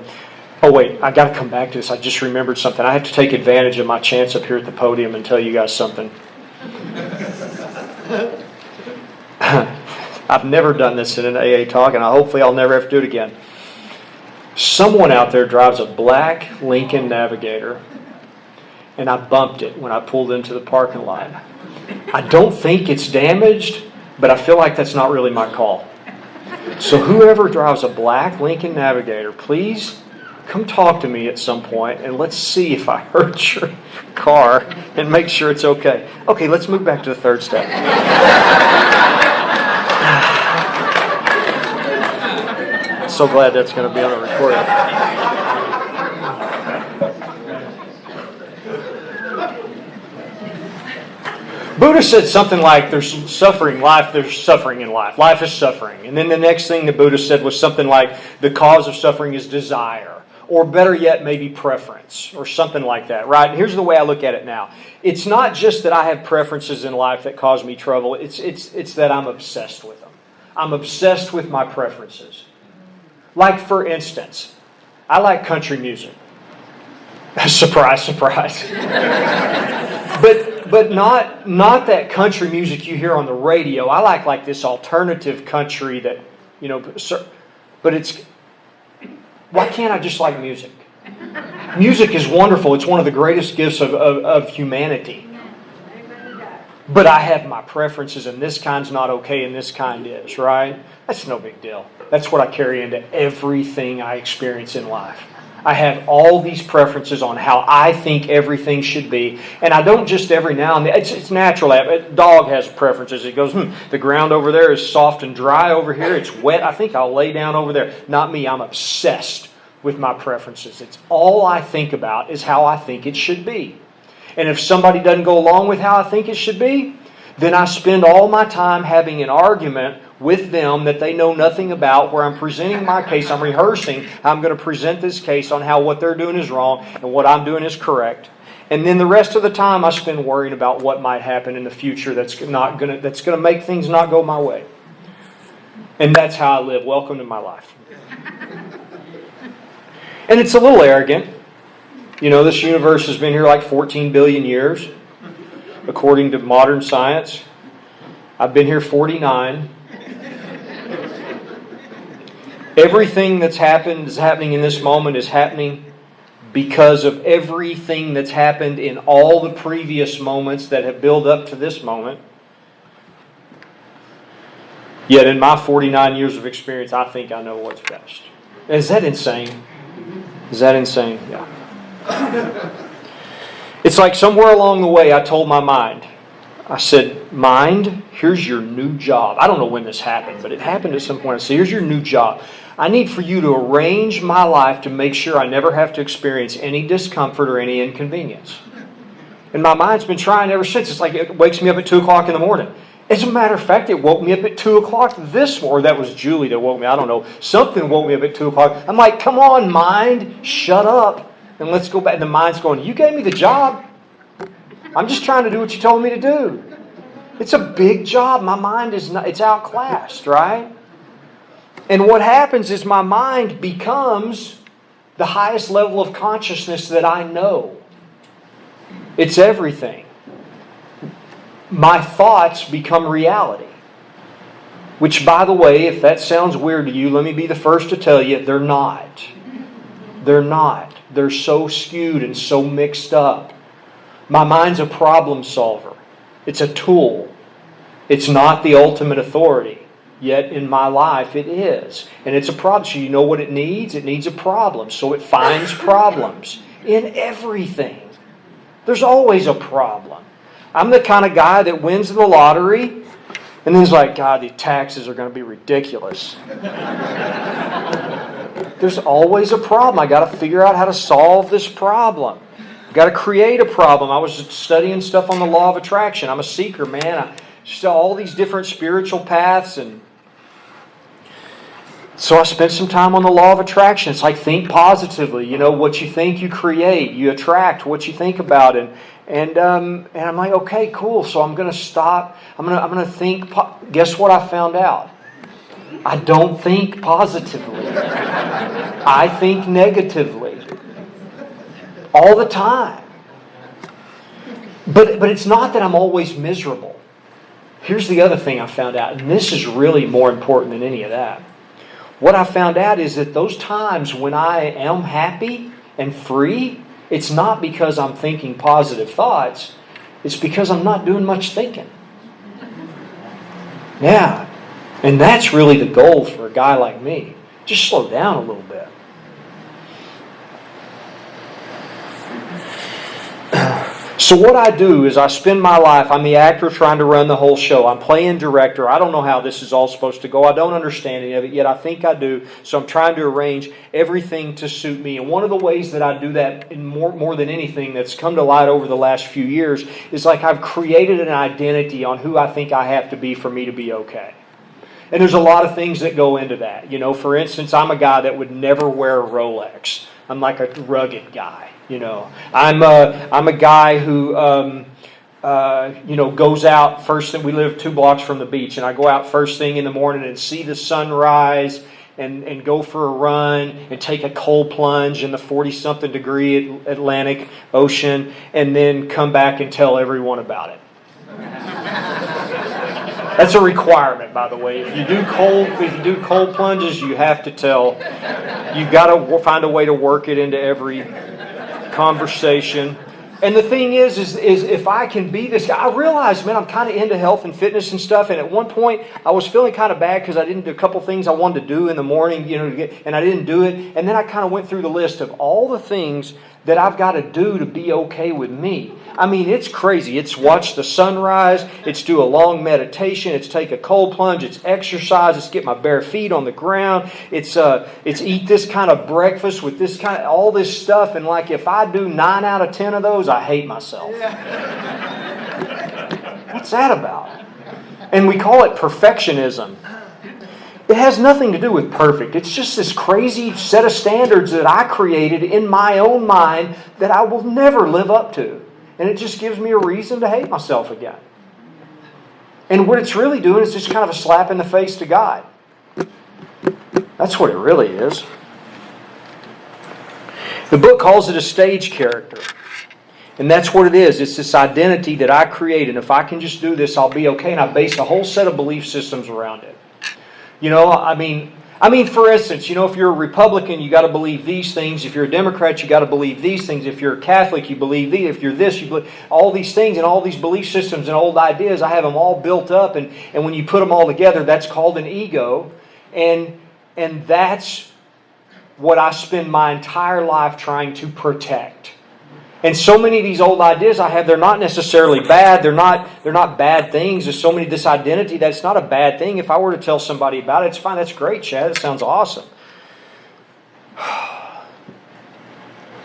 Oh wait, I got to come back to this. I just remembered something. I have to take advantage of my chance up here at the podium and tell you guys something. I've never done this in an AA talk, and hopefully I'll never have to do it again. Someone out there drives a black Lincoln Navigator, and I bumped it when I pulled into the parking lot. I don't think it's damaged, but I feel like that's not really my call. So whoever drives a black Lincoln Navigator, please come talk to me at some point, and let's see if I hurt your car and make sure it's okay. Okay, let's move back to the third step. So glad that's going to be on a recording. Buddha said something like, there's suffering in life, there's suffering in life. Life is suffering. And then the next thing the Buddha said was something like, the cause of suffering is desire. Or better yet, maybe preference. Or something like that, right? And here's the way I look at it now. It's not just that I have preferences in life that cause me trouble. It's that I'm obsessed with them. I'm obsessed with my preferences. Like, for instance, I like country music. Surprise, surprise. But not that country music you hear on the radio. I like this alternative country that, but it's, why can't I just like music? Music is wonderful. It's one of the greatest gifts of humanity. But I have my preferences, and this kind's not okay, and this kind is, right? That's no big deal. That's what I carry into everything I experience in life. I have all these preferences on how I think everything should be. And I don't just every now and then. It's natural. A dog has preferences. It goes, the ground over there is soft and dry over here. It's wet. I think I'll lay down over there. Not me. I'm obsessed with my preferences. It's all I think about is how I think it should be. And if somebody doesn't go along with how I think it should be, then I spend all my time having an argument with them that they know nothing about, where I'm presenting my case, I'm rehearsing how I'm going to present this case on how what they're doing is wrong and what I'm doing is correct. And then the rest of the time I spend worrying about what might happen in the future that's going to make things not go my way. And that's how I live. Welcome to my life. And it's a little arrogant. This universe has been here like 14 billion years, according to modern science. I've been here 49. Everything that's happened is happening in this moment is happening because of everything that's happened in all the previous moments that have built up to this moment. Yet in my 49 years of experience, I think I know what's best. Is that insane? Is that insane? Yeah. It's like somewhere along the way I told my mind, I said, mind, here's your new job. I don't know when this happened, but it happened at some point. I said, here's your new job. I need for you to arrange my life to make sure I never have to experience any discomfort or any inconvenience. And my mind's been trying ever since. It's like it wakes me up at 2 o'clock in the morning. As a matter of fact, it woke me up at 2 o'clock this morning. Or that was Julie that woke me. I don't know. Something woke me up at 2 o'clock. I'm like, come on, mind. Shut up. And let's go back. And the mind's going, you gave me the job. I'm just trying to do what you told me to do. It's a big job. My mind is not, it's outclassed, right? And what happens is my mind becomes the highest level of consciousness that I know. It's everything. My thoughts become reality. Which, by the way, if that sounds weird to you, let me be the first to tell you, they're not. They're not. They're so skewed and so mixed up. My mind's a problem solver. It's a tool. It's not the ultimate authority. Yet in my life it is. And it's a problem. So you know what it needs? It needs a problem. So it finds problems in everything. There's always a problem. I'm the kind of guy that wins the lottery and then is like, God, the taxes are going to be ridiculous. There's always a problem. I got to figure out how to solve this problem. I got to create a problem. I was studying stuff on the law of attraction. I'm a seeker, man. I saw all these different spiritual paths, and so I spent some time on the law of attraction. It's like think positively. You know, what you think, you create. You attract what you think about, and I'm like, okay, cool. So I'm going to stop. I'm going to think. Guess what I found out? I don't think positively. I think negatively all the time. But it's not that I'm always miserable. Here's the other thing I found out, and this is really more important than any of that. What I found out is that those times when I am happy and free, it's not because I'm thinking positive thoughts. It's because I'm not doing much thinking. Yeah. And that's really the goal for a guy like me. Just slow down a little bit. So what I do is I spend my life, I'm the actor trying to run the whole show. I'm playing director. I don't know how this is all supposed to go. I don't understand any of it, yet I think I do. So I'm trying to arrange everything to suit me. And one of the ways that I do that in more than anything that's come to light over the last few years is like I've created an identity on who I think I have to be for me to be okay. And there's a lot of things that go into that. You know, for instance, I'm a guy that would never wear a Rolex. I'm like a rugged guy. You know, I'm a guy who goes out first thing. We live 2 blocks from the beach, and I go out first thing in the morning and see the sunrise and go for a run and take a cold plunge in the 40-something degree Atlantic Ocean, and then come back and tell everyone about it. That's a requirement, by the way. If you do cold plunges, you have to tell. You've got to find a way to work it into every conversation. And the thing is if I can be this guy, I realize, man, I'm kind of into health and fitness and stuff. And at one point, I was feeling kind of bad because I didn't do a couple things I wanted to do in the morning, and I didn't do it. And then I kind of went through the list of all the things that I've got to do to be okay with me. I mean, it's crazy. It's watch the sunrise. It's do a long meditation. It's take a cold plunge. It's exercise. It's get my bare feet on the ground. It's eat this kind of breakfast with this kind of all this stuff. And like if I do 9 out of 10 of those, I hate myself. What's that about? And we call it perfectionism. It has nothing to do with perfect. It's just this crazy set of standards that I created in my own mind that I will never live up to. And it just gives me a reason to hate myself again. And what it's really doing is just kind of a slap in the face to God. That's what it really is. The book calls it a stage character. And that's what it is. It's this identity that I create. And if I can just do this, I'll be okay. And I base a whole set of belief systems around it. You know, I mean, for instance, if you're a Republican, you got to believe these things. If you're a Democrat, you got to believe these things. If you're a Catholic, you believe these. If you're this, you believe all these things and all these belief systems and old ideas. I have them all built up, and when you put them all together, that's called an ego, and that's what I spend my entire life trying to protect. And so many of these old ideas I have, they're not necessarily bad. They're not bad things. There's so many, this identity, that's not a bad thing. If I were to tell somebody about it, it's fine. That's great, Chad. It sounds awesome.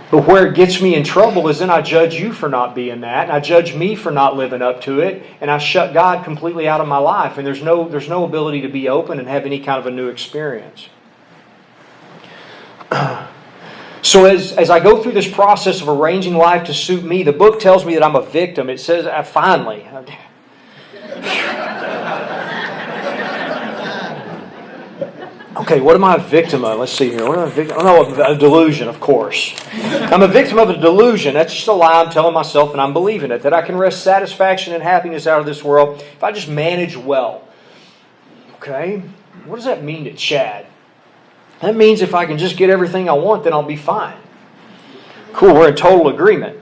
But where it gets me in trouble is then I judge you for not being that, and I judge me for not living up to it, and I shut God completely out of my life, and there's no ability to be open and have any kind of a new experience. So as I go through this process of arranging life to suit me, the book tells me that I'm a victim. It says, finally. Okay, what am I a victim of? Let's see here. What am I a victim? Oh, no, a delusion, of course. I'm a victim of a delusion. That's just a lie I'm telling myself, and I'm believing it. That I can wrest satisfaction and happiness out of this world if I just manage well. Okay, what does that mean to Chad? That means if I can just get everything I want, then I'll be fine. Cool, we're in total agreement.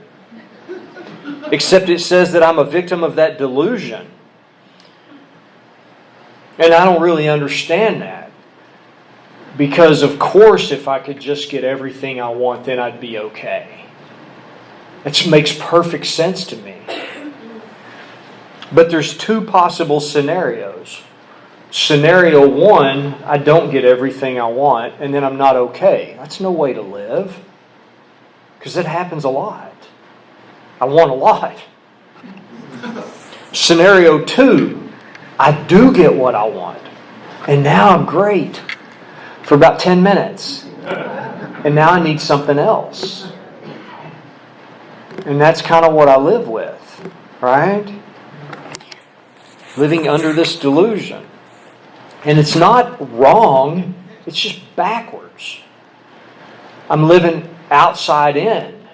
Except it says that I'm a victim of that delusion. And I don't really understand that. Because, of course, if I could just get everything I want, then I'd be okay. That makes perfect sense to me. But there's two possible scenarios. Scenario one, I don't get everything I want, and then I'm not okay. That's no way to live. Because it happens a lot. I want a lot. Scenario two, I do get what I want. And now I'm great. For about 10 minutes. And now I need something else. And that's kind of what I live with. Right? Living under this delusion. And it's not wrong. It's just backwards. I'm living outside in.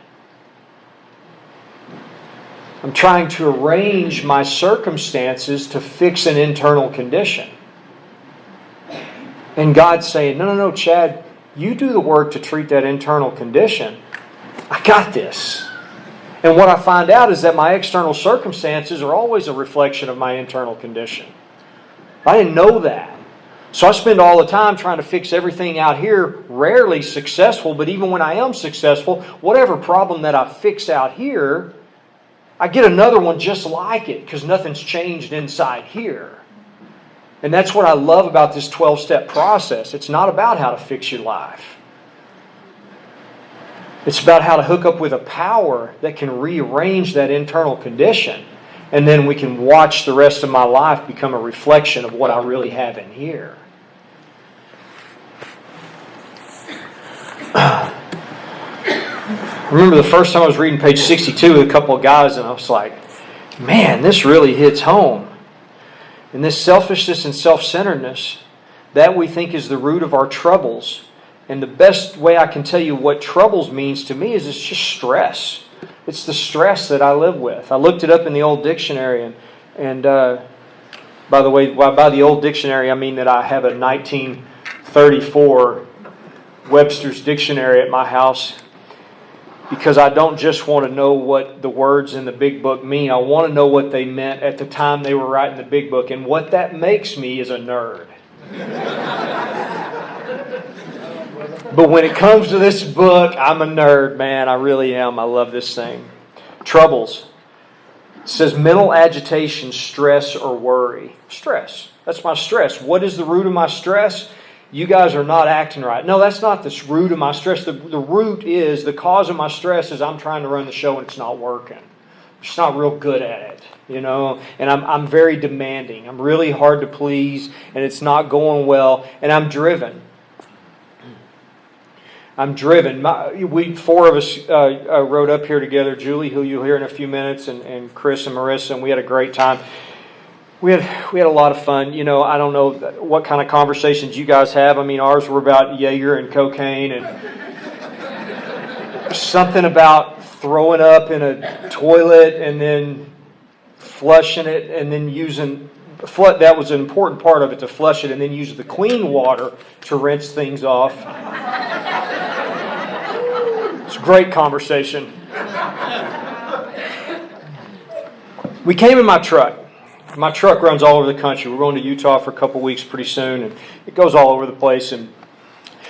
I'm trying to arrange my circumstances to fix an internal condition. And God's saying, no, Chad, you do the work to treat that internal condition. I got this. And what I find out is that my external circumstances are always a reflection of my internal condition. I didn't know that. So I spend all the time trying to fix everything out here, rarely successful, but even when I am successful, whatever problem that I fix out here, I get another one just like it because nothing's changed inside here. And that's what I love about this 12-step process. It's not about how to fix your life. It's about how to hook up with a power that can rearrange that internal condition. And then we can watch the rest of my life become a reflection of what I really have in here. I remember the first time I was reading page 62 with a couple of guys, and I was like, man, this really hits home. And this selfishness and self-centeredness, that we think is the root of our troubles. And the best way I can tell you what troubles means to me is it's just stress. It's the stress that I live with. I looked it up in the old dictionary, and by the way, by the old dictionary, I mean that I have a 1934 Webster's dictionary at my house, because I don't just want to know what the words in the big book mean. I want to know what they meant at the time they were writing the big book. And what that makes me is a nerd. But when it comes to this book, I'm a nerd, man. I really am. I love this thing. Troubles. It says mental agitation, stress, or worry. Stress. That's my stress. What is the root of my stress? You guys are not acting right. No, that's not the root of my stress. The root is, the cause of my stress is I'm trying to run the show and it's not working. I'm just not real good at it, you know. And I'm very demanding. I'm really hard to please, and it's not going well. And I'm driven. We four of us rode up here together. Julie, who you'll hear in a few minutes, and Chris and Marissa, and we had a great time. We had a lot of fun. You know, I don't know what kind of conversations you guys have. I mean, ours were about Jaeger and cocaine, and something about throwing up in a toilet and then flushing it and then using... That was an important part of it, to flush it and then use the clean water to rinse things off. It's a great conversation. We came in my truck. My truck runs all over the country. We're going to Utah for a couple weeks pretty soon, and it goes all over the place.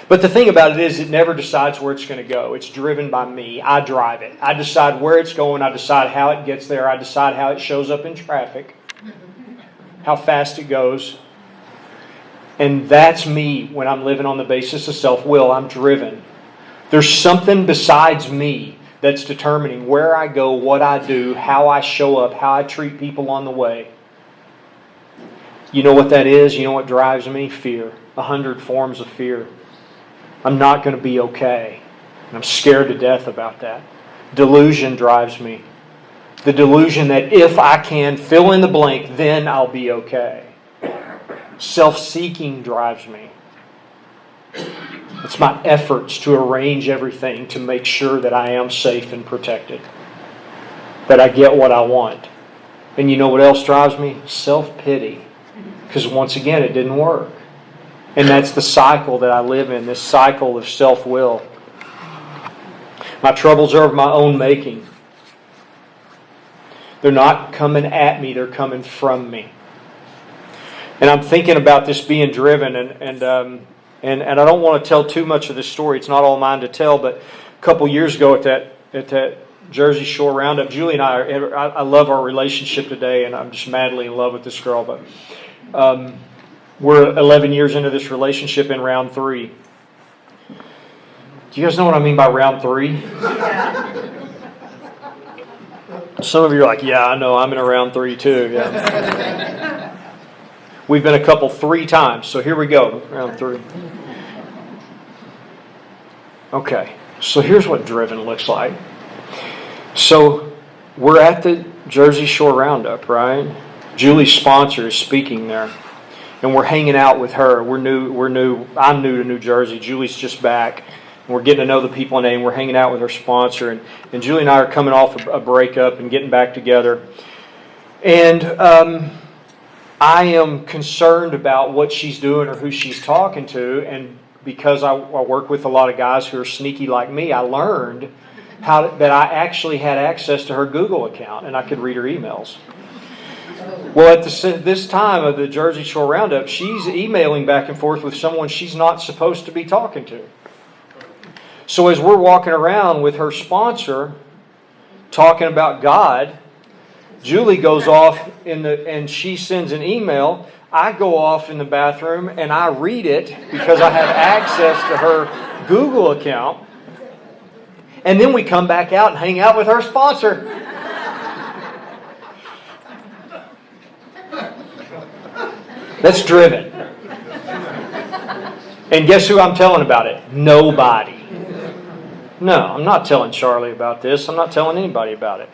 But the thing about it is, it never decides where it's going to go. It's driven by me. I drive it. I decide where it's going. I decide how it gets there. I decide how it shows up in traffic, how fast it goes. And that's me when I'm living on the basis of self-will. I'm driven. There's something besides me that's determining where I go, what I do, how I show up, how I treat people on the way. You know what that is? You know what drives me? Fear. 100 forms of fear. I'm not going to be okay. And I'm scared to death about that. Delusion drives me. The delusion that if I can fill in the blank, then I'll be okay. Self-seeking drives me. It's my efforts to arrange everything to make sure that I am safe and protected. That I get what I want. And you know what else drives me? Self-pity. Because once again, it didn't work. And that's the cycle that I live in, this cycle of self-will. My troubles are of my own making. They're not coming at me, they're coming from me. And I'm thinking about this being driven, and I don't want to tell too much of this story. It's not all mine to tell, but a couple years ago at that Jersey Shore Roundup, Julie and I love our relationship today, and I'm just madly in love with this girl, but we're 11 years into this relationship in round 3. Do you guys know what I mean by round 3? Some of you are like, yeah, I know, I'm in a round 3 too. Yeah. We've been a couple 3 times, so here we go, round 3. Okay, so here's what driven looks like. So we're at the Jersey Shore Roundup, right? Julie's sponsor is speaking there, and we're hanging out with her. I'm new to New Jersey. Julie's just back. And we're getting to know the people in A, and we're hanging out with her sponsor. And Julie and I are coming off a breakup and getting back together. And I am concerned about what she's doing or who she's talking to. And because I work with a lot of guys who are sneaky like me, I learned that I actually had access to her Google account, and I could read her emails. Well, at this time of the Jersey Shore Roundup, she's emailing back and forth with someone she's not supposed to be talking to. So as we're walking around with her sponsor, talking about God, Julie goes off and she sends an email. I go off in the bathroom and I read it because I have access to her Google account. And then we come back out and hang out with her sponsor. That's driven. And guess who I'm telling about it? Nobody. No, I'm not telling Charlie about this. I'm not telling anybody about it.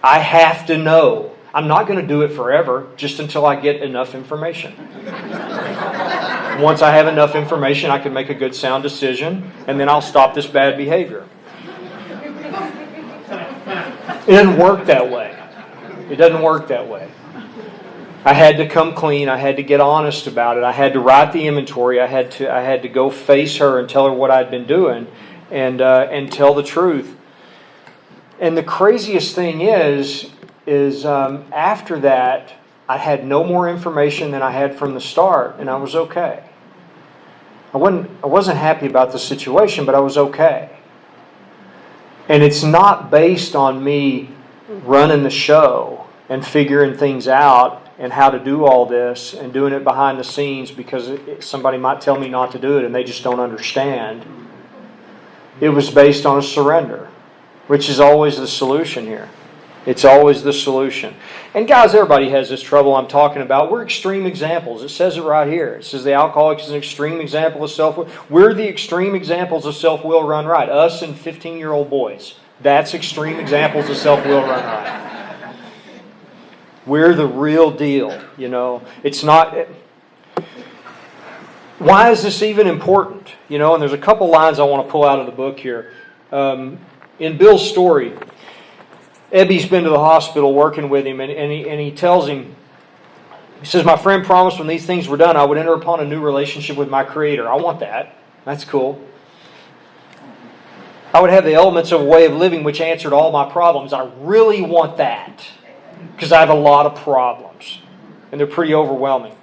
I have to know. I'm not going to do it forever, just until I get enough information. Once I have enough information, I can make a good sound decision, and then I'll stop this bad behavior. It doesn't work that way. It doesn't work that way. I had to come clean. I had to get honest about it. I had to write the inventory. I had to go face her and tell her what I'd been doing, and tell the truth. And the craziest thing is after that, I had no more information than I had from the start, and I was okay. I wasn't happy about the situation, but I was okay. And it's not based on me running the show and figuring things out and how to do all this and doing it behind the scenes because somebody might tell me not to do it and they just don't understand. It was based on a surrender, which is always the solution here. It's always the solution. And guys, everybody has this trouble I'm talking about. We're extreme examples. It says it right here. It says the alcoholic is an extreme example of self-will. We're the extreme examples of self-will run right. Us and 15-year-old boys. That's extreme examples of self-will run right. We're the real deal, you know. It's not... Why is this even important? You know, and there's a couple lines I want to pull out of the book here. In Bill's story, Ebby's been to the hospital working with him, and he tells him, he says, my friend promised when these things were done, I would enter upon a new relationship with my Creator. I want that. That's cool. I would have the elements of a way of living which answered all my problems. I really want that because I have a lot of problems, and they're pretty overwhelming.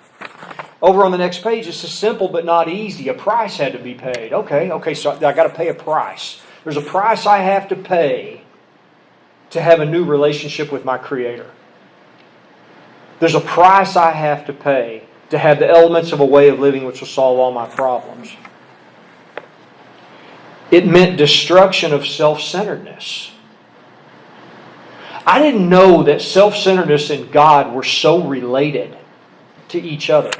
Over on the next page, it says simple but not easy. A price had to be paid. Okay, so I got to pay a price. There's a price I have to pay to have a new relationship with my Creator. There's a price I have to pay to have the elements of a way of living which will solve all my problems. It meant destruction of self-centeredness. I didn't know that self-centeredness and God were so related to each other.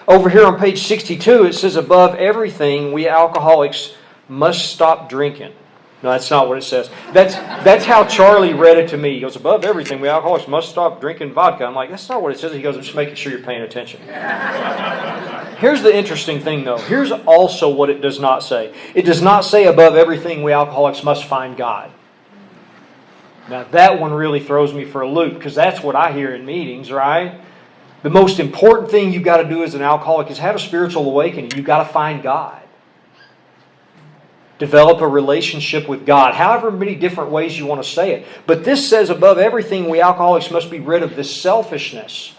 Over here on page 62, it says, above everything, we alcoholics must stop drinking. No, that's not what it says. That's how Charlie read it to me. He goes, above everything, we alcoholics must stop drinking vodka. I'm like, that's not what it says. He goes, I'm just making sure you're paying attention. Here's the interesting thing, though. Here's also what it does not say. It does not say above everything, we alcoholics must find God. Now, that one really throws me for a loop, because that's what I hear in meetings, right? The most important thing you've got to do as an alcoholic is have a spiritual awakening. You've got to find God. Develop a relationship with God, however many different ways you want to say it. But this says above everything, we alcoholics must be rid of this selfishness.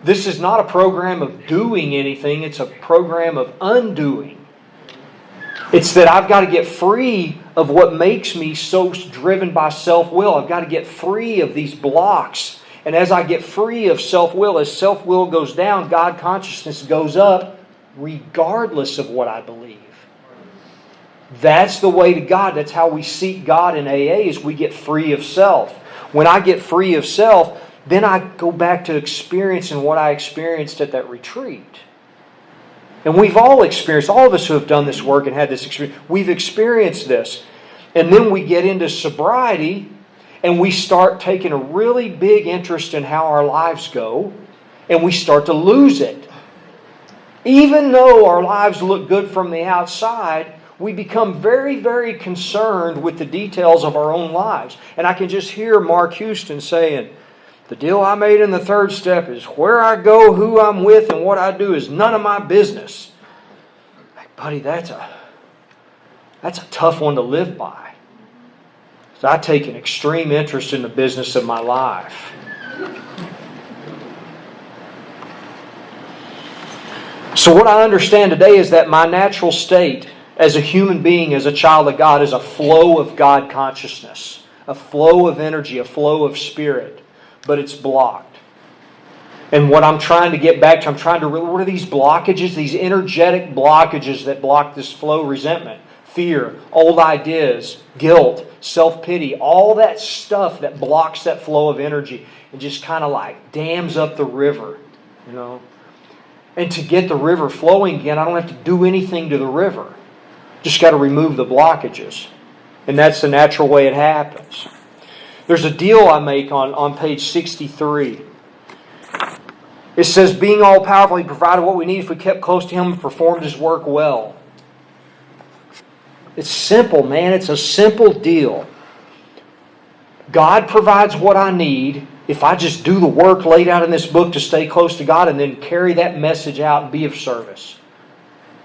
This is not a program of doing anything, it's a program of undoing. It's that I've got to get free of what makes me so driven by self-will. I've got to get free of these blocks. And as I get free of self-will, as self-will goes down, God consciousness goes up regardless of what I believe. That's the way to God. That's how we seek God in AA, is we get free of self. When I get free of self, then I go back to experiencing what I experienced at that retreat. And we've all experienced, all of us who have done this work and had this experience, we've experienced this. And then we get into sobriety and we start taking a really big interest in how our lives go, and we start to lose it. Even though our lives look good from the outside, we become very, very concerned with the details of our own lives. And I can just hear Mark Houston saying, the deal I made in the third step is where I go, who I'm with, and what I do is none of my business. Like, buddy, that's a tough one to live by. So I take an extreme interest in the business of my life. So what I understand today is that my natural state as a human being, as a child of God, is a flow of God consciousness, a flow of energy, a flow of spirit, but it's blocked. And what I'm trying to get back to, what are these blockages, these energetic blockages that block this flow? Resentment, fear, old ideas, guilt, self-pity, all that stuff that blocks that flow of energy and just kind of like dams up the river, you know. And to get the river flowing again, I don't have to do anything to the river. Just got to remove the blockages. And that's the natural way it happens. There's a deal I make on page 63. It says, being all-powerful, He provided what we need if we kept close to Him and performed His work well. It's simple, man. It's a simple deal. God provides what I need if I just do the work laid out in this book to stay close to God and then carry that message out and be of service.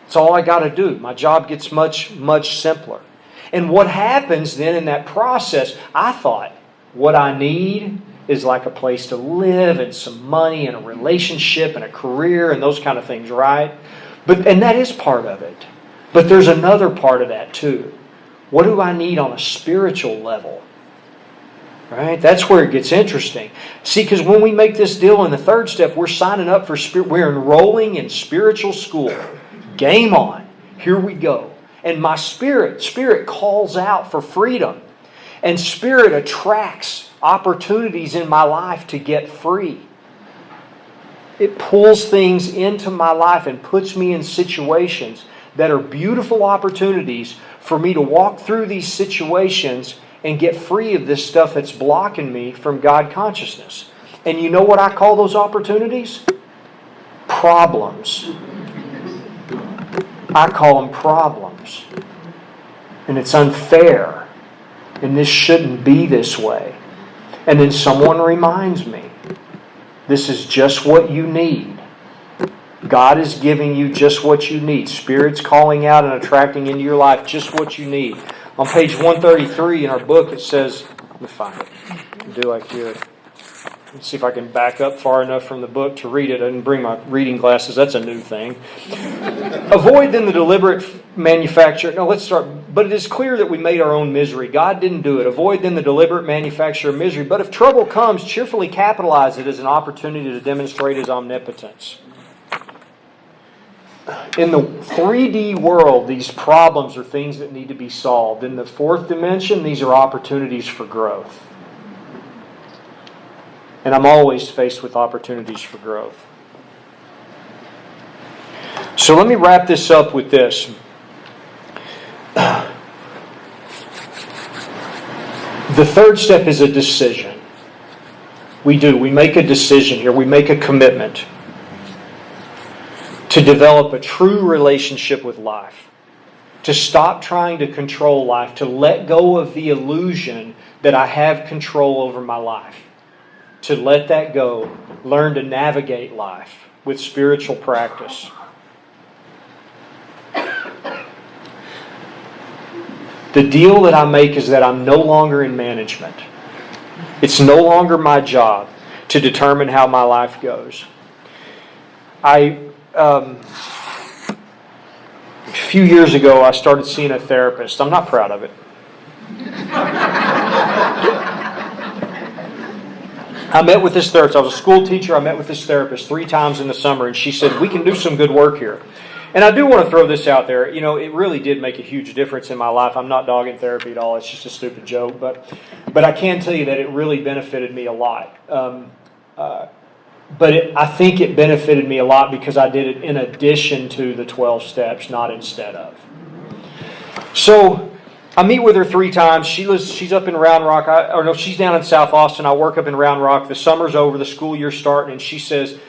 That's all I got to do. My job gets much, much simpler. And what happens then in that process, I thought, what I need is like a place to live and some money and a relationship and a career and those kind of things, right? And that is part of it. But there's another part of that too. What do I need on a spiritual level? Right? That's where it gets interesting. See, because when we make this deal in the third step, we're signing up for we're enrolling in spiritual school. Game on. Here we go. And my spirit calls out for freedom. And spirit attracts opportunities in my life to get free. It pulls things into my life and puts me in situations that are beautiful opportunities for me to walk through these situations and get free of this stuff that's blocking me from God consciousness. And you know what I call those opportunities? Problems. I call them problems. And it's unfair. And this shouldn't be this way. And then someone reminds me, this is just what you need. God is giving you just what you need. Spirit's calling out and attracting into your life just what you need. On page 133 in our book, it says, let me find it. Do like here. Let's see if I can back up far enough from the book to read it. I didn't bring my reading glasses. That's a new thing. Avoid then the deliberate manufacture. No, let's start. But it is clear that we made our own misery. God didn't do it. Avoid then the deliberate manufacture of misery. But if trouble comes, cheerfully capitalize it as an opportunity to demonstrate His omnipotence. in the 3D world, these problems are things that need to be solved. In the fourth dimension, these are opportunities for growth. And I'm always faced with opportunities for growth. So let me wrap this up with this. The third step is a decision. We make a decision here. We make a commitment to develop a true relationship with life. To stop trying to control life. To let go of the illusion that I have control over my life. To let that go. Learn to navigate life with spiritual practice. The deal that I make is that I'm no longer in management. It's no longer my job to determine how my life goes. A few years ago, I started seeing a therapist. I'm not proud of it. I met with this therapist. I was a school teacher. I met with this therapist 3 times in the summer, and she said, we can do some good work here. And I do want to throw this out there. You know, it really did make a huge difference in my life. I'm not dogging therapy at all. It's just a stupid joke. But I can tell you that it really benefited me a lot. I think it benefited me a lot because I did it in addition to the 12 steps, not instead of. So I meet with her 3 times. She's up in Round Rock. She's down in South Austin. I work up in Round Rock. The summer's over. The school year's starting. And she says,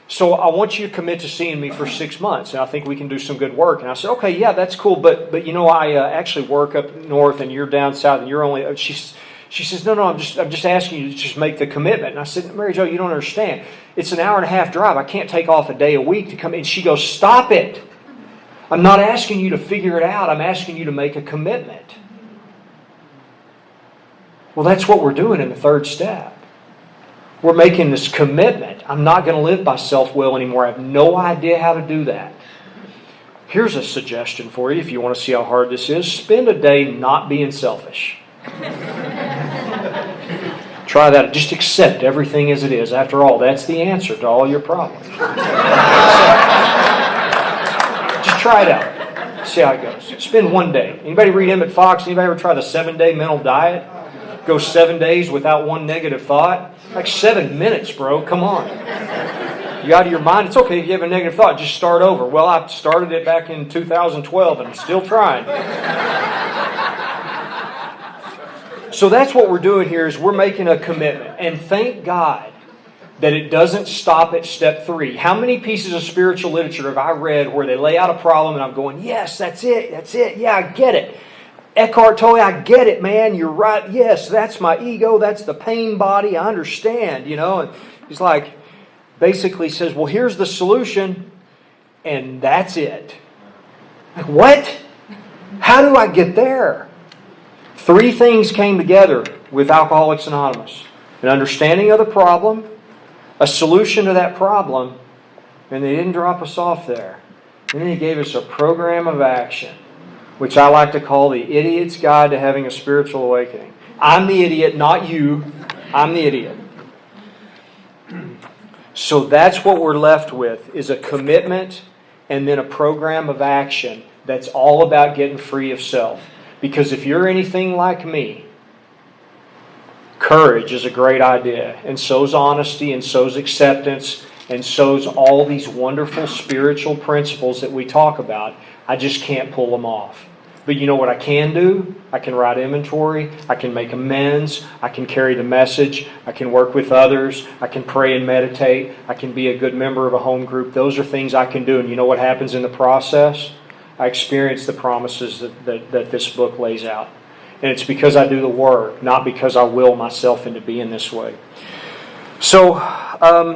so I want you to commit to seeing me for 6 months, and I think we can do some good work. And I said, okay, yeah, that's cool, but you know, I actually work up north, and you're down south, and you're only. She says, no, I'm just asking you to just make the commitment. And I said, Mary Jo, you don't understand. It's an hour and a half drive. I can't take off a day a week to come. And she goes, stop it. I'm not asking you to figure it out. I'm asking you to make a commitment. Well, that's what we're doing in the third step. We're making this commitment. I'm not going to live by self-will anymore. I have no idea how to do that. Here's a suggestion for you if you want to see how hard this is. Spend a day not being selfish. Try that. Just accept everything as it is. After all, that's the answer to all your problems. Just try it out. See how it goes. Spend one day. Anybody read Emmett Fox? Anybody ever try the 7-day mental diet? Go 7 days without one negative thought? Like 7 minutes, bro. Come on. You out of your mind? It's okay if you have a negative thought. Just start over. Well, I started it back in 2012 and I'm still trying. So that's what we're doing here is we're making a commitment. And thank God that it doesn't stop at step 3. How many pieces of spiritual literature have I read where they lay out a problem and I'm going, yes, that's it. Yeah, I get it. Eckhart Tolle, I get it, man. You're right. Yes, that's my ego. That's the pain body. I understand, you know. And he's like, basically says, well, here's the solution, and that's it. Like, what? How do I get there? 3 things came together with Alcoholics Anonymous. An understanding of the problem, a solution to that problem, and they didn't drop us off there. And then he gave us a program of action, which I like to call the idiot's guide to having a spiritual awakening. I'm the idiot, not you. I'm the idiot. So that's what we're left with, is a commitment and then a program of action that's all about getting free of self. Because if you're anything like me, courage is a great idea. And so's honesty, and so's acceptance, and so's all these wonderful spiritual principles that we talk about. I just can't pull them off. But you know what I can do? I can write inventory. I can make amends. I can carry the message. I can work with others. I can pray and meditate. I can be a good member of a home group. Those are things I can do. And you know what happens in the process? I experience the promises that this book lays out. And it's because I do the work, not because I will myself into being this way. So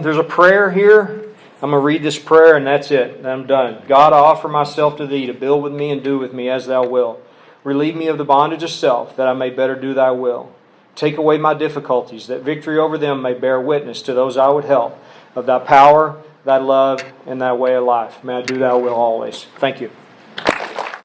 there's a prayer here. I'm going to read this prayer and that's it. And I'm done. God, I offer myself to Thee to build with me and do with me as Thou wilt. Relieve me of the bondage of self, that I may better do Thy will. Take away my difficulties, that victory over them may bear witness to those I would help, of Thy power, Thy love, and Thy way of life. May I do Thy will always. Thank you.